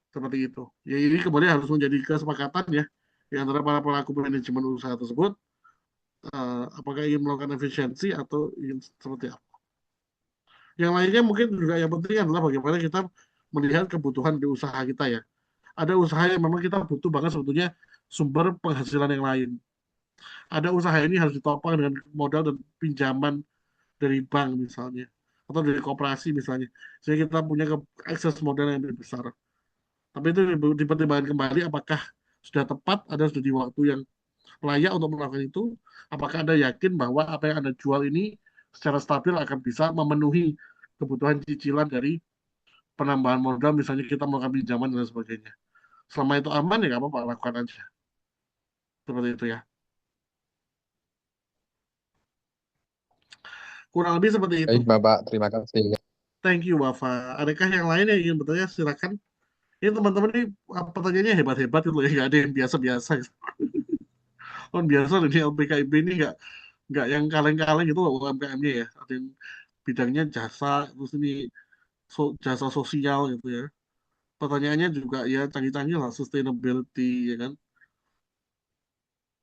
Seperti itu. Ya ini kembali harus menjadi kesepakatan ya di antara para pelaku manajemen usaha tersebut apakah ingin melakukan efisiensi atau ingin seperti apa. Yang lainnya mungkin juga yang penting adalah bagaimana kita melihat kebutuhan di usaha kita ya. Ada usaha yang memang kita butuh banget sebetulnya sumber penghasilan yang lain. Ada usaha ini harus ditopang dengan modal dan pinjaman dari bank misalnya atau dari koperasi misalnya. Sehingga kita punya akses modal yang lebih besar. Tapi itu dipertimbangkan kembali apakah sudah tepat, ada sudah di waktu yang layak untuk melakukan itu. Apakah Anda yakin bahwa apa yang Anda jual ini secara stabil akan bisa memenuhi kebutuhan cicilan dari penambahan modal, misalnya kita melakukan pinjaman dan sebagainya. Selama itu aman ya nggak apa-apa, lakukan aja. Seperti itu ya. Kurang lebih seperti itu. Baik, Bapak. Terima kasih. Thank you, Wafa. Adakah yang lain yang ingin bertanya? Silakan. Ini teman-teman ini pertanyaannya hebat-hebat itu ya, nggak ada yang biasa-biasa. Kan biasa ini LPKIB ini nggak yang kaleng-kaleng gitu loh UMKM-nya ya. Ada yang bidangnya jasa, terus ini jasa sosial gitu ya. Pertanyaannya juga ya canggih-canggih lah, sustainability ya kan,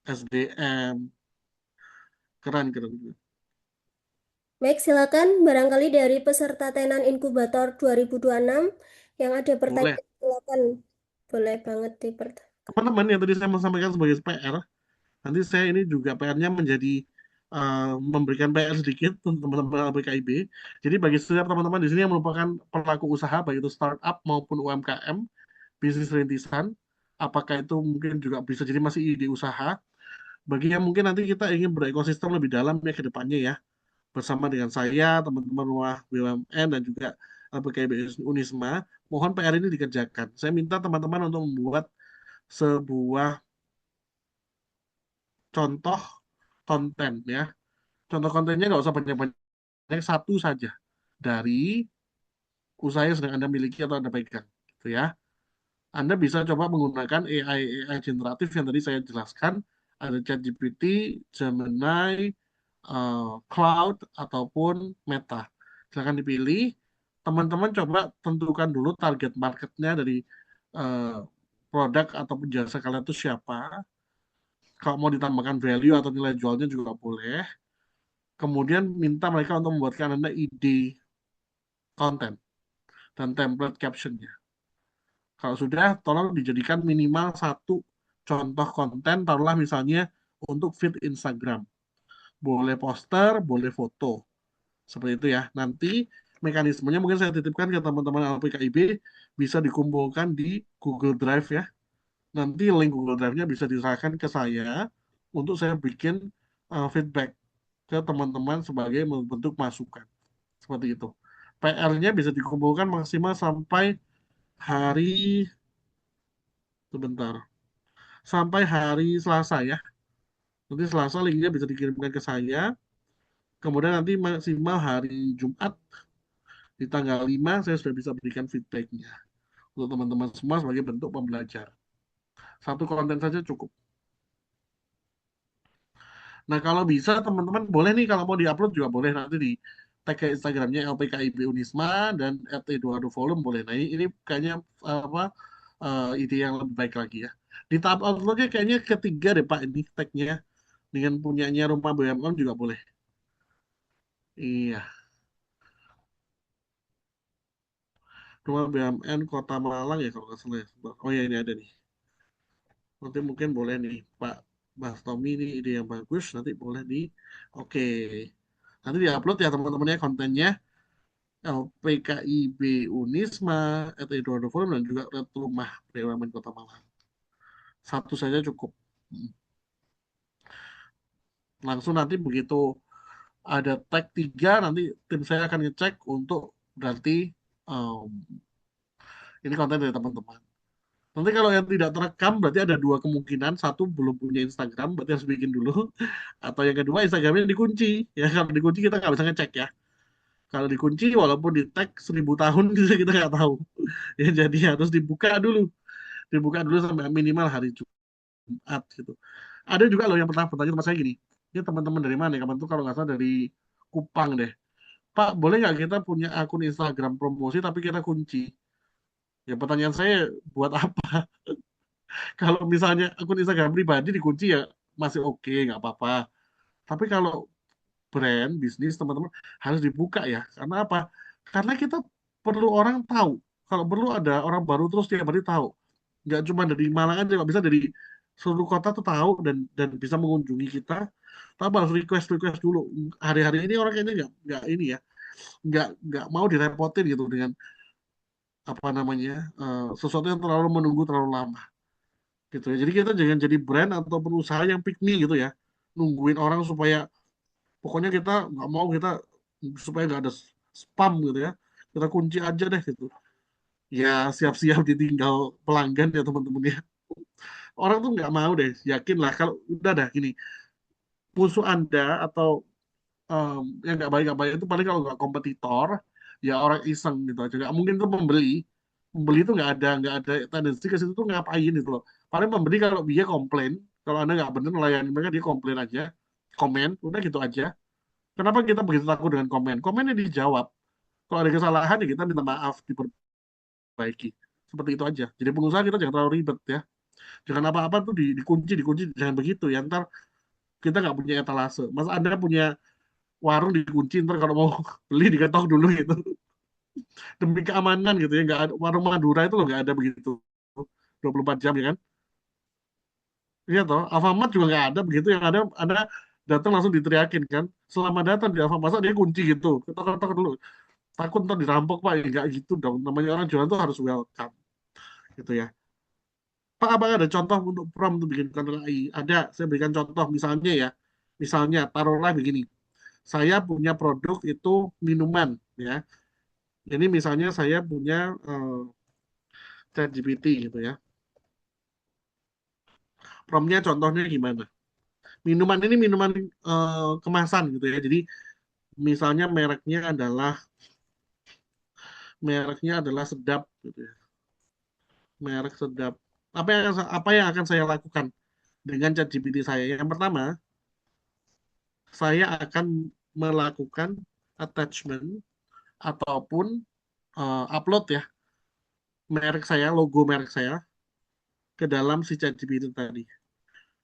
SDM, keren keren. Baik, silakan barangkali dari peserta tenan inkubator 2026 yang ada Boleh. pertanyaan, silakan. Boleh banget Teman-teman yang tadi saya mau sampaikan sebagai PR, nanti saya ini juga PR-nya menjadi memberikan PR sedikit untuk teman-teman LPKIB. Jadi bagi setiap teman-teman di sini yang merupakan pelaku usaha, baik itu startup maupun UMKM, bisnis rintisan, apakah itu mungkin juga bisa jadi masih ide usaha, bagi yang mungkin nanti kita ingin berekosistem lebih dalam ya ke depannya ya, bersama dengan saya, teman-teman rumah BUMN dan juga LPKIB Unisma, mohon PR ini dikerjakan. Saya minta teman-teman untuk membuat sebuah contoh konten ya. Contoh kontennya nggak usah banyak-banyak, satu saja dari usaha yang sedang Anda miliki atau Anda pegang. Gitu ya. Anda bisa coba menggunakan AI generatif yang tadi saya jelaskan. Ada ChatGPT, Gemini, Cloud, ataupun Meta. Silahkan dipilih. Teman-teman coba tentukan dulu target marketnya dari eh, produk ataupun jasa kalian itu siapa. Kalau mau ditambahkan value atau nilai jualnya juga boleh. Kemudian minta mereka untuk membuatkan Anda ide konten dan template captionnya. Kalau sudah, tolong dijadikan minimal satu contoh konten, taruhlah misalnya untuk feed Instagram. Boleh poster, boleh foto. Seperti itu ya. Nanti mekanismenya mungkin saya titipkan ke teman-teman LPKIB, bisa dikumpulkan di Google Drive ya. Nanti link Google Drive-nya bisa diserahkan ke saya untuk saya bikin feedback ke teman-teman sebagai bentuk masukan. Seperti itu. PR-nya bisa dikumpulkan maksimal sampai hari sebentar. Sampai hari Selasa ya. Nanti Selasa linknya bisa dikirimkan ke saya. Kemudian nanti maksimal hari Jumat di tanggal 5 saya sudah bisa berikan feedbacknya untuk teman-teman semua sebagai bentuk pembelajar. Satu konten saja cukup. Nah kalau bisa teman-teman boleh nih kalau mau diupload juga boleh nanti di tag ke Instagramnya LPKIB Unisma dan @Eduardo Volume boleh. Nah ini kayaknya apa ide yang lebih baik lagi ya. Di tahap uploadnya kayaknya ketiga deh Pak ini tagnya dengan punyanya rumah BUMN juga boleh. Iya, rumah BUMN Kota Malang ya kalau nggak salah ya. Oh ya ini ada nih. Nanti mungkin boleh nih Pak Mas Tommy ini ide yang bagus. Nanti boleh di oke. Nanti diupload ya teman-temannya kontennya LPKIB Unisma, Eduardo Forum dan juga Red Rumah BUMN Kota Malang. Satu saja cukup. Langsung nanti begitu ada tag 3 nanti tim saya akan ngecek untuk berarti um, Ini konten dari teman-teman. Nanti kalau yang tidak terekam berarti ada dua kemungkinan. Satu, belum punya Instagram, berarti harus bikin dulu. Atau yang kedua, Instagramnya dikunci. Ya kalau dikunci kita nggak bisa ngecek ya. Kalau dikunci walaupun di tag 1000 tahun kita nggak tahu. Ya jadi harus dibuka dulu. Dibuka dulu sampai minimal hari Jumat gitu. Ada juga loh yang pernah bertanya sama saya gini. Ini teman-teman dari mana ya? Kapan tuh kalau nggak salah dari Kupang deh. Pak, boleh nggak kita punya akun Instagram promosi tapi kita kunci? Ya pertanyaan saya, buat apa? Kalau misalnya akun Instagram pribadi dikunci ya masih oke, nggak apa-apa. Tapi kalau brand, bisnis, teman-teman harus dibuka ya. Karena apa? Karena kita perlu orang tahu. Kalau perlu ada orang baru terus tiap hari tahu. Nggak cuma dari Malang aja, nggak bisa dari seluruh kota tuh tahu dan bisa mengunjungi kita. Tapi harus request dulu. Hari-hari ini orang kayaknya nggak ini ya, nggak mau direpotin gitu dengan apa namanya sesuatu yang terlalu menunggu terlalu lama gitu ya. Jadi kita jangan jadi brand atau perusahaan yang pick me gitu ya, nungguin orang supaya pokoknya kita nggak mau kita supaya nggak ada spam gitu ya. Kita kunci aja deh gitu. Ya siap-siap ditinggal pelanggan ya teman-teman ya. Orang tuh nggak mau deh, yakin lah kalau udah dah gini musuh Anda atau yang nggak baik itu paling kalau nggak kompetitor ya orang iseng gitu aja. Nggak mungkin tuh pembeli itu nggak ada tendensi ke situ tuh ngapain gitu loh. Paling pembeli kalau dia komplain, kalau Anda nggak benar melayani mereka dia komplain aja, komen, udah gitu aja. Kenapa kita begitu takut dengan komen? Komennya dijawab. Kalau ada kesalahan ya kita minta maaf, diperbaiki. Seperti itu aja. Jadi pengusaha kita jangan terlalu ribet ya. Jangan apa-apa tuh dikunci, jangan begitu ya. Ntar kita nggak punya etalase. Mas Anda punya warung dikunci, ntar kalau mau beli diketok dulu gitu. Demi keamanan gitu ya. Nggak ada, warung Madura itu loh nggak ada begitu. 24 jam ya kan. Iya toh, Alfamart juga nggak ada begitu. Yang ada datang langsung diteriakin kan. Selama datang di Alfamart masa dia kunci gitu. Ketok-ketok dulu. Takut ntar dirampok Pak. Ya, nggak gitu dong. Namanya orang jualan tuh harus welcome gitu ya. Pak, apakah ada contoh untuk prompt untuk bikin konten AI? Ada, saya berikan contoh misalnya ya. Misalnya, taruhlah begini. Saya punya produk itu minuman ya. Ini misalnya saya punya ChatGPT gitu ya. Promptnya contohnya gimana? Minuman ini minuman kemasan gitu ya. Jadi misalnya mereknya adalah sedap gitu ya. Merek sedap. Apa yang akan saya lakukan dengan ChatGPT saya? Yang pertama, saya akan melakukan attachment ataupun upload ya logo merek saya ke dalam si ChatGPT tadi.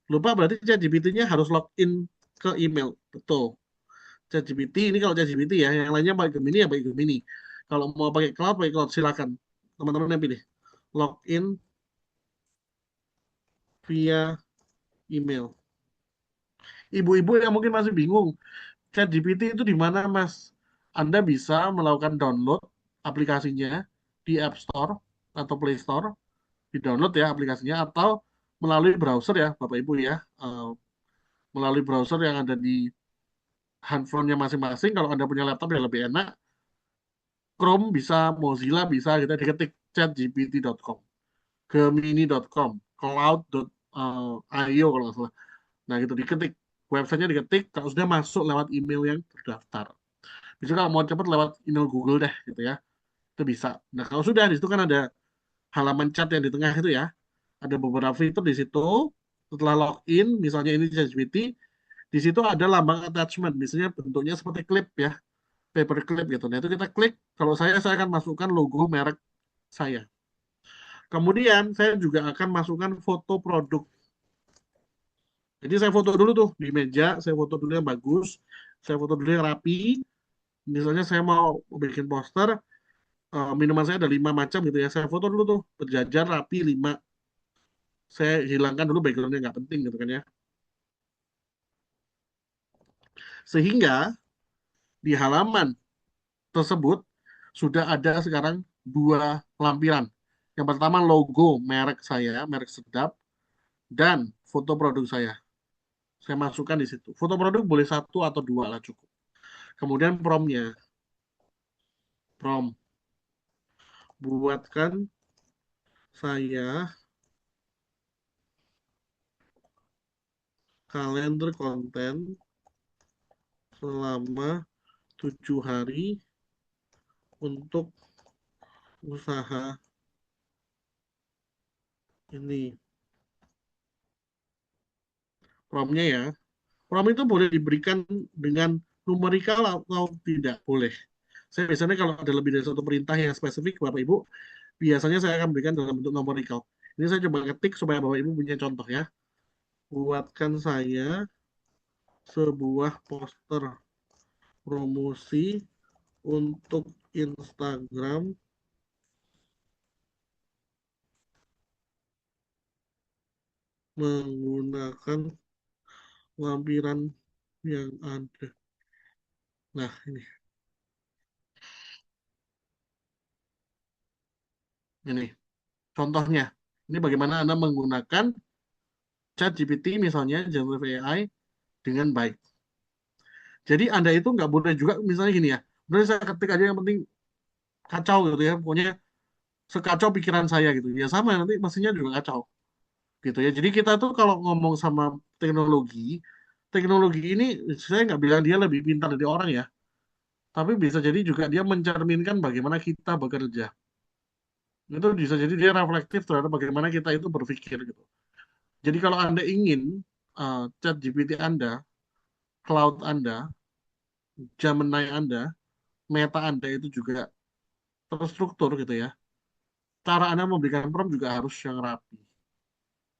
Lupa berarti ChatGPT-nya harus login ke email. Betul. ChatGPT ini kalau ChatGPT ya, yang lainnya pakai Gemini ya pakai Gemini. Kalau mau pakai cloud silakan. Teman-teman yang pilih. Login via email. Ibu-ibu yang mungkin masih bingung, ChatGPT itu di mana, Mas? Anda bisa melakukan download aplikasinya di App Store atau Play Store, di-download ya aplikasinya, atau melalui browser ya, Bapak Ibu ya, melalui browser yang ada di handphonenya masing-masing. Kalau Anda punya laptop ya lebih enak. Chrome bisa, Mozilla bisa, kita diketik chatgpt.com, gemini.com, cloud.io kalau nggak salah. Nah, gitu diketik. Websitenya diketik, kalau sudah masuk lewat email yang terdaftar. Bisa kalau mau cepat lewat email Google deh, gitu ya. Itu bisa. Nah, kalau sudah, di situ kan ada halaman chat yang di tengah itu ya. Ada beberapa fitur di situ. Setelah login, misalnya ini ChatGPT, di situ ada lambang attachment. Misalnya bentuknya seperti klip ya, paperclip gitu. Nah, itu kita klik. Kalau saya akan masukkan logo merek saya. Kemudian, saya juga akan masukkan foto produk. Jadi saya foto dulu tuh di meja, saya foto dulu yang bagus, saya foto dulu yang rapi. Misalnya saya mau bikin poster, minuman saya ada 5 macam gitu ya. Saya foto dulu tuh berjajar rapi 5. Saya hilangkan dulu backgroundnya nggak penting gitu kan ya. Sehingga di halaman tersebut sudah ada sekarang 2 lampiran. Yang pertama logo merek saya, merek sedap, dan foto produk saya. Saya masukkan di situ. Foto produk boleh 1 atau 2 lah cukup. Kemudian prompt, buatkan saya kalender konten selama 7 hari untuk usaha ini. Promnya ya. Prom itu boleh diberikan dengan numerikal atau tidak boleh. Saya biasanya kalau ada lebih dari satu perintah yang spesifik, Bapak Ibu, biasanya saya akan berikan dalam bentuk numerikal. Ini saya coba ketik supaya Bapak Ibu punya contoh ya. Buatkan saya sebuah poster promosi untuk Instagram menggunakan lampiran yang ada. Nah, ini contohnya. Ini bagaimana Anda menggunakan ChatGPT misalnya, generative AI dengan baik. Jadi Anda itu nggak boleh juga misalnya gini ya. Boleh saya ketik aja yang penting kacau gitu ya. Pokoknya sekacau pikiran saya gitu. Ya sama nanti mesinnya juga kacau gitu ya. Jadi kita tuh kalau ngomong sama teknologi, teknologi ini saya nggak bilang dia lebih pintar dari orang ya. Tapi bisa jadi juga dia mencerminkan bagaimana kita bekerja. Itu bisa jadi dia reflektif terhadap bagaimana kita itu berpikir gitu. Jadi kalau Anda ingin chat GPT Anda, cloud Anda, Gemini Anda, meta Anda itu juga terstruktur gitu ya. Cara Anda memberikan prompt juga harus yang rapi.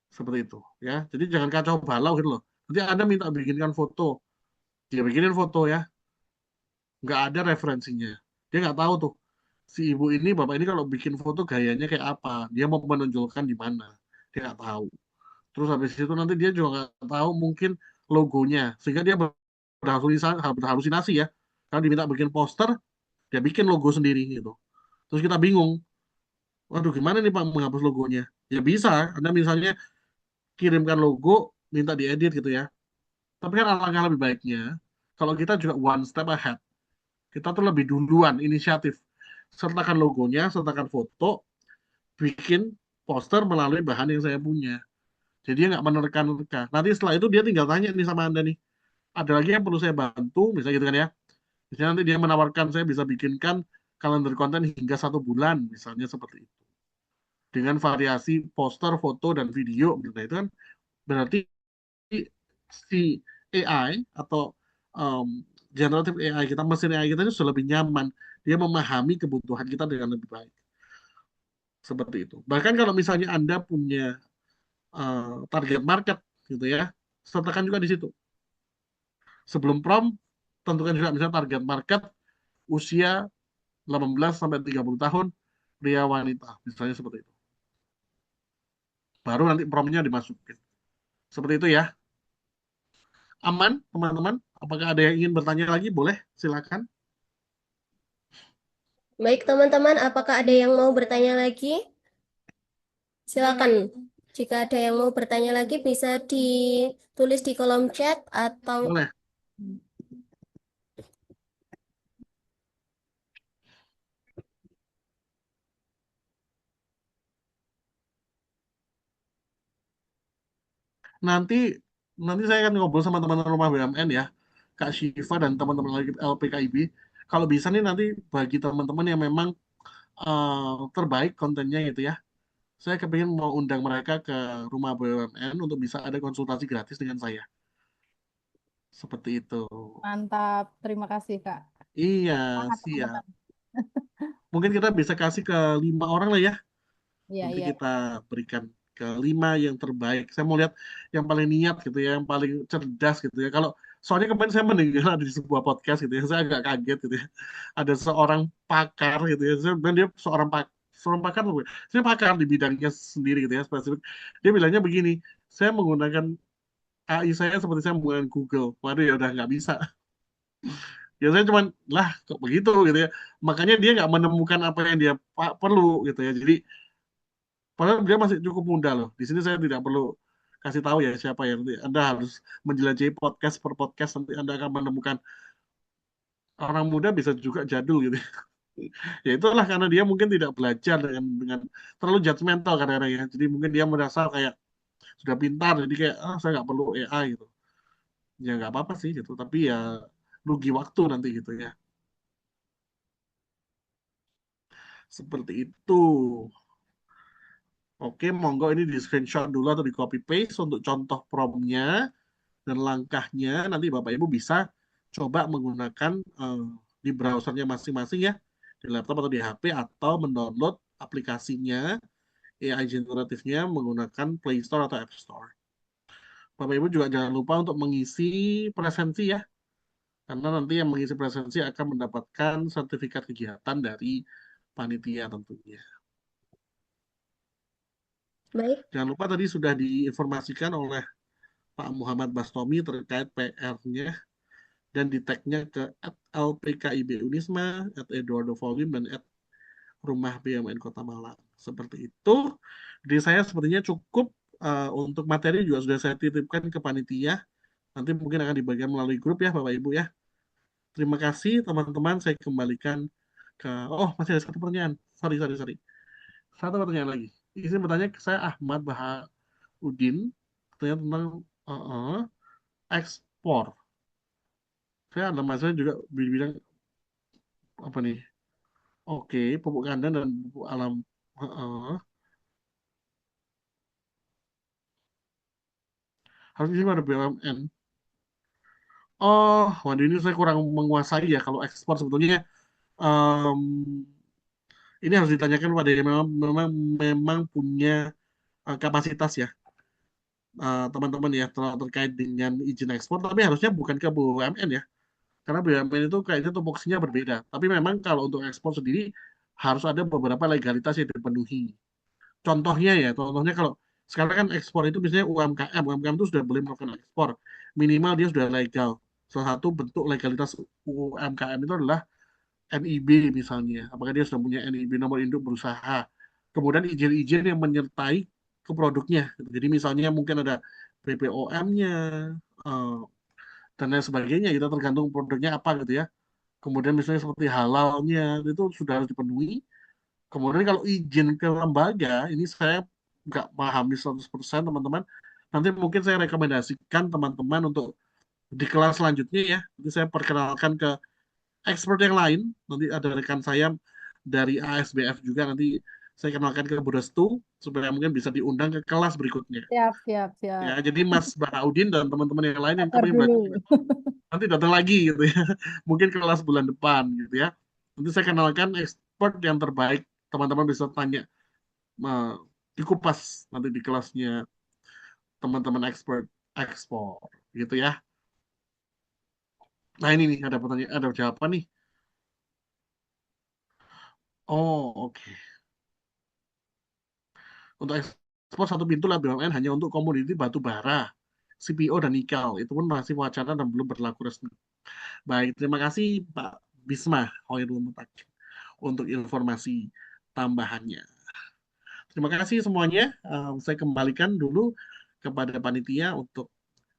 Seperti itu ya. Jadi jangan kacau balau gitu loh. Nanti Anda minta bikinkan foto, dia bikinin foto ya, nggak ada referensinya. Dia nggak tahu tuh si ibu ini, bapak ini kalau bikin foto gayanya kayak apa. Dia mau menonjolkan di mana. Dia nggak tahu. Terus habis itu nanti dia juga nggak tahu mungkin logonya. Sehingga dia berhalusinasi ya. Kalau diminta bikin poster, dia bikin logo sendiri gitu. Terus kita bingung. Waduh, gimana nih Pak menghapus logonya? Ya bisa. Anda misalnya kirimkan logo, minta diedit gitu ya. Tapi kan alangkah lebih baiknya, kalau kita juga one step ahead. Kita tuh lebih duluan inisiatif. Sertakan logonya, sertakan foto, bikin poster melalui bahan yang saya punya. Jadi dia nggak menerka-nerka. Nanti setelah itu dia tinggal tanya nih sama Anda nih, ada lagi yang perlu saya bantu, misalnya gitu kan ya. Misalnya nanti dia menawarkan saya bisa bikinkan kalender konten hingga 1 bulan, misalnya seperti itu. Dengan variasi poster, foto, dan video. Nah, itu kan berarti si AI atau um, generative AI kita, mesin AI kita itu sudah lebih nyaman. Dia memahami kebutuhan kita dengan lebih baik. Seperti itu. Bahkan kalau misalnya Anda punya target market gitu ya, sertakan juga di situ. Sebelum prompt, tentukan juga misalnya target market usia 18 sampai 30 tahun pria wanita, misalnya seperti itu. Baru nanti promptnya dimasukin. Seperti itu ya. Aman, teman-teman? Apakah ada yang ingin bertanya lagi? Boleh, silakan. Baik, teman-teman, apakah ada yang mau bertanya lagi? Silakan. Jika ada yang mau bertanya lagi, bisa ditulis di kolom chat atau Boleh. Nanti nanti saya akan ngobrol sama teman-teman rumah BUMN ya, Kak Syifa dan teman-teman lagi LPKIB. Kalau bisa nih nanti bagi teman-teman yang memang terbaik kontennya gitu ya, saya kepingin mau undang mereka ke rumah BUMN untuk bisa ada konsultasi gratis dengan saya. Seperti itu. Mantap, terima kasih Kak. Iya, Semangat siap. teman-teman. Mungkin kita bisa kasih ke 5 orang lah ya. Iya, Nanti iya. kita berikan ke 5 yang terbaik. Saya mau lihat yang paling niat gitu ya, yang paling cerdas gitu ya. Kalau soalnya kemarin saya mendengar ada di sebuah podcast gitu ya, saya agak kaget gitu ya. Ada seorang pakar gitu ya, dan dia seorang pakar, saya pakar di bidangnya sendiri gitu ya, spesifik. Dia bilangnya begini, saya menggunakan AI saya seperti saya menggunakan Google. Waduh ya udah nggak bisa. Ya saya cuman lah kok begitu gitu ya. Makanya dia nggak menemukan apa yang dia perlu gitu ya. Jadi padahal dia masih cukup muda loh. Di sini saya tidak perlu kasih tahu ya siapa yang nanti Anda harus menjelajahi podcast per podcast nanti Anda akan menemukan orang muda bisa juga jadul gitu. Ya itulah karena dia mungkin tidak belajar dengan terlalu judgmental kadang-kadang ya. Jadi mungkin dia merasa kayak sudah pintar, jadi kayak saya nggak perlu AI gitu. Ya nggak apa-apa sih gitu, tapi ya rugi waktu nanti gitu ya. Seperti itu. Oke, monggo ini di screenshot dulu atau di copy paste untuk contoh promnya dan langkahnya. Nanti Bapak Ibu bisa coba menggunakan di browsernya masing-masing ya, di laptop atau di HP, atau mendownload aplikasinya AI generatifnya menggunakan Play Store atau App Store. Bapak Ibu juga jangan lupa untuk mengisi presensi ya, karena nanti yang mengisi presensi akan mendapatkan sertifikat kegiatan dari panitia tentunya. Baik, Jangan lupa tadi sudah diinformasikan oleh Pak Muhammad Bastomi terkait PR-nya dan di tag-nya ke @lpkib Unisma, @Eduardo Volim, dan @Rumah BUMN Kota Malang. Seperti itu. Jadi saya sepertinya cukup untuk materi juga sudah saya titipkan ke panitia. Nanti mungkin akan dibagikan melalui grup ya Bapak Ibu ya. Terima kasih teman-teman. Saya kembalikan ke... Oh, masih ada satu pertanyaan. Sorry, sorry, sorry. Satu pertanyaan lagi. Izin bertanya ke saya Ahmad Bahaudin. Bertanya tentang ekspor. Saya ada masalah juga bilang apa nih? Oke, pupuk kandang dan pupuk alam. Heeh. Harus izin pada BUMN. Oh, waduh ini saya kurang menguasai ya kalau ekspor sebetulnya. em, ini harus ditanyakan pada yang memang punya kapasitas ya, teman-teman ya, terkait dengan izin ekspor. Tapi harusnya bukan ke BUMN ya, karena BUMN itu kayaknya tupoksinya berbeda. Tapi memang kalau untuk ekspor sendiri harus ada beberapa legalitas yang dipenuhi. Contohnya kalau sekarang kan ekspor itu biasanya UMKM, UMKM itu sudah boleh melakukan ekspor, minimal dia sudah legal. Salah satu bentuk legalitas UMKM itu adalah NIB misalnya, apakah dia sudah punya NIB nomor induk berusaha, kemudian izin-izin yang menyertai ke produknya. Jadi misalnya mungkin ada BPOM-nya dan lain sebagainya, kita tergantung produknya apa gitu ya. Kemudian misalnya seperti halalnya itu sudah harus dipenuhi. Kemudian kalau izin ke lembaga, ini saya nggak pahami 100% teman-teman. Nanti mungkin saya rekomendasikan teman-teman untuk di kelas selanjutnya ya. Nanti saya perkenalkan ke expert yang lain. Nanti ada rekan saya dari ASBF juga. Nanti saya kenalkan ke Bu Restu supaya mungkin bisa diundang ke kelas berikutnya. Siap, siap, Ya, siap. jadi Mas Bahaudin dan teman-teman yang lain yang Daftar kami belajar dulu. nanti datang lagi gitu ya. Mungkin kelas bulan depan gitu ya. Nanti saya kenalkan expert yang terbaik. Teman-teman bisa tanya dikupas nanti di kelasnya teman-teman expert ekspor gitu ya. Nah ini nih ada pertanyaan, ada jawaban nih. Oh oke. Untuk ekspor satu pintu lah BUMN hanya untuk komoditi batu bara, CPO dan nikel. Itu pun masih wacana dan belum berlaku resmi. Baik, terima kasih Pak Bisma Hoirul Mutakin untuk informasi tambahannya. Terima kasih semuanya. Saya kembalikan dulu kepada panitia untuk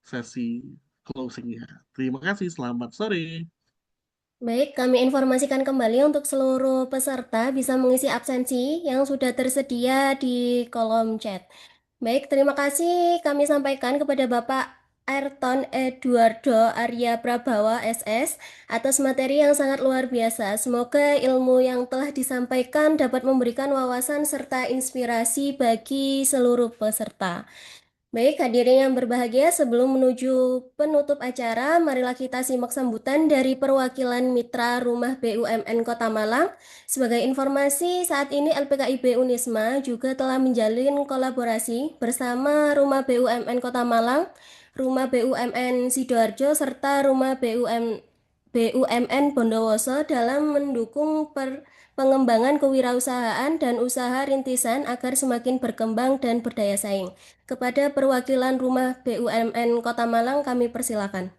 sesi closingnya. Terima kasih, selamat sore. baik, kami informasikan kembali untuk seluruh peserta bisa mengisi absensi yang sudah tersedia di kolom chat. Baik, terima kasih kami sampaikan kepada Bapak Ayrton Eduardo Arya Prabawa SS atas materi yang sangat luar biasa. Semoga ilmu yang telah disampaikan dapat memberikan wawasan serta inspirasi bagi seluruh peserta. Baik, hadirin yang berbahagia, sebelum menuju penutup acara, marilah kita simak sambutan dari perwakilan Mitra Rumah BUMN Kota Malang. Sebagai informasi, saat ini LPKIB Unisma juga telah menjalin kolaborasi bersama Rumah BUMN Kota Malang, Rumah BUMN Sidoarjo, serta Rumah BUMN Bondowoso dalam mendukung pengembangan kewirausahaan dan usaha rintisan agar semakin berkembang dan berdaya saing. Kepada perwakilan Rumah BUMN Kota Malang kami persilakan.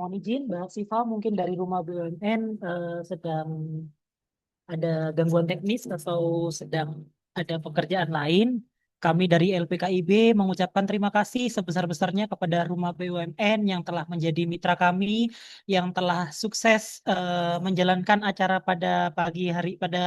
Mohon izin, Mbak Siva, mungkin dari Rumah BUMN sedang ada gangguan teknis atau sedang ada pekerjaan lain. Kami dari LPKIB mengucapkan terima kasih sebesar-besarnya kepada Rumah BUMN yang telah menjadi mitra kami, yang telah sukses menjalankan acara pada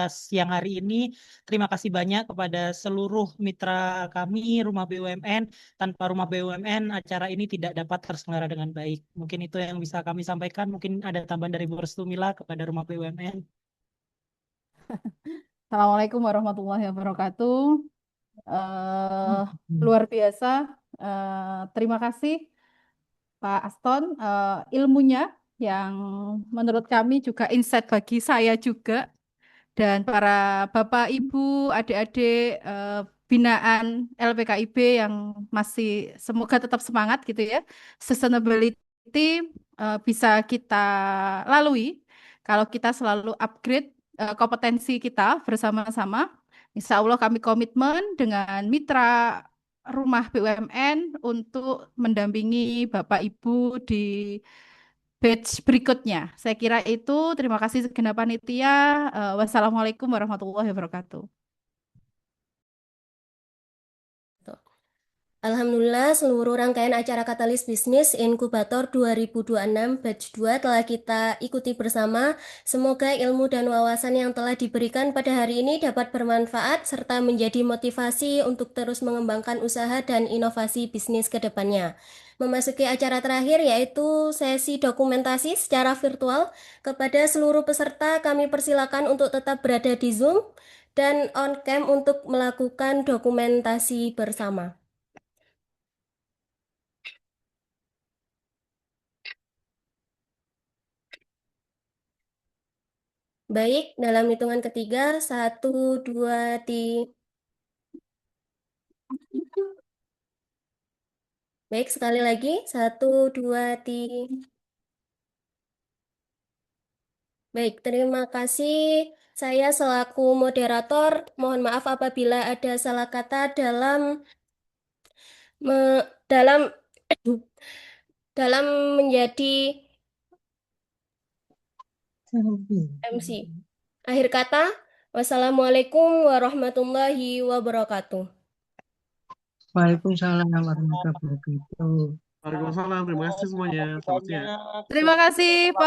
siang hari ini. Terima kasih banyak kepada seluruh mitra kami, Rumah BUMN. Tanpa Rumah BUMN, acara ini tidak dapat terselenggara dengan baik. Mungkin itu yang bisa kami sampaikan. Mungkin ada tambahan dari Bu Restumila kepada Rumah BUMN. Assalamualaikum warahmatullahi wabarakatuh. Luar biasa. Terima kasih Pak Aston, ilmunya yang menurut kami juga insight bagi saya juga dan para Bapak, Ibu, adik-adik binaan LPKIB yang masih semoga tetap semangat gitu ya. Sustainability bisa kita lalui kalau kita selalu upgrade kompetensi kita bersama-sama. Insya Allah kami komitmen dengan mitra Rumah BUMN untuk mendampingi Bapak Ibu di batch berikutnya. Saya kira itu. Terima kasih segenap panitia. Wassalamualaikum warahmatullahi wabarakatuh. Alhamdulillah, seluruh rangkaian acara Katalis Bisnis Inkubator 2026 Batch 2 telah kita ikuti bersama. Semoga ilmu dan wawasan yang telah diberikan pada hari ini dapat bermanfaat serta menjadi motivasi untuk terus mengembangkan usaha dan inovasi bisnis ke depannya. Memasuki acara terakhir yaitu sesi dokumentasi secara virtual. Kepada seluruh peserta kami persilakan untuk tetap berada di Zoom dan on cam untuk melakukan dokumentasi bersama. Baik, dalam hitungan ketiga, 1, 2, 3. Baik, sekali lagi, 1, 2, 3. Baik, terima kasih. Saya selaku moderator, mohon maaf apabila ada salah kata dalam dalam menjadi MC. Akhir kata, wassalamualaikum warahmatullahi wabarakatuh. Waalaikumsalam warahmatullahi wabarakatuh. Waalaikumsalam, terima kasih semuanya. Selamat siang. Terima kasih Pak.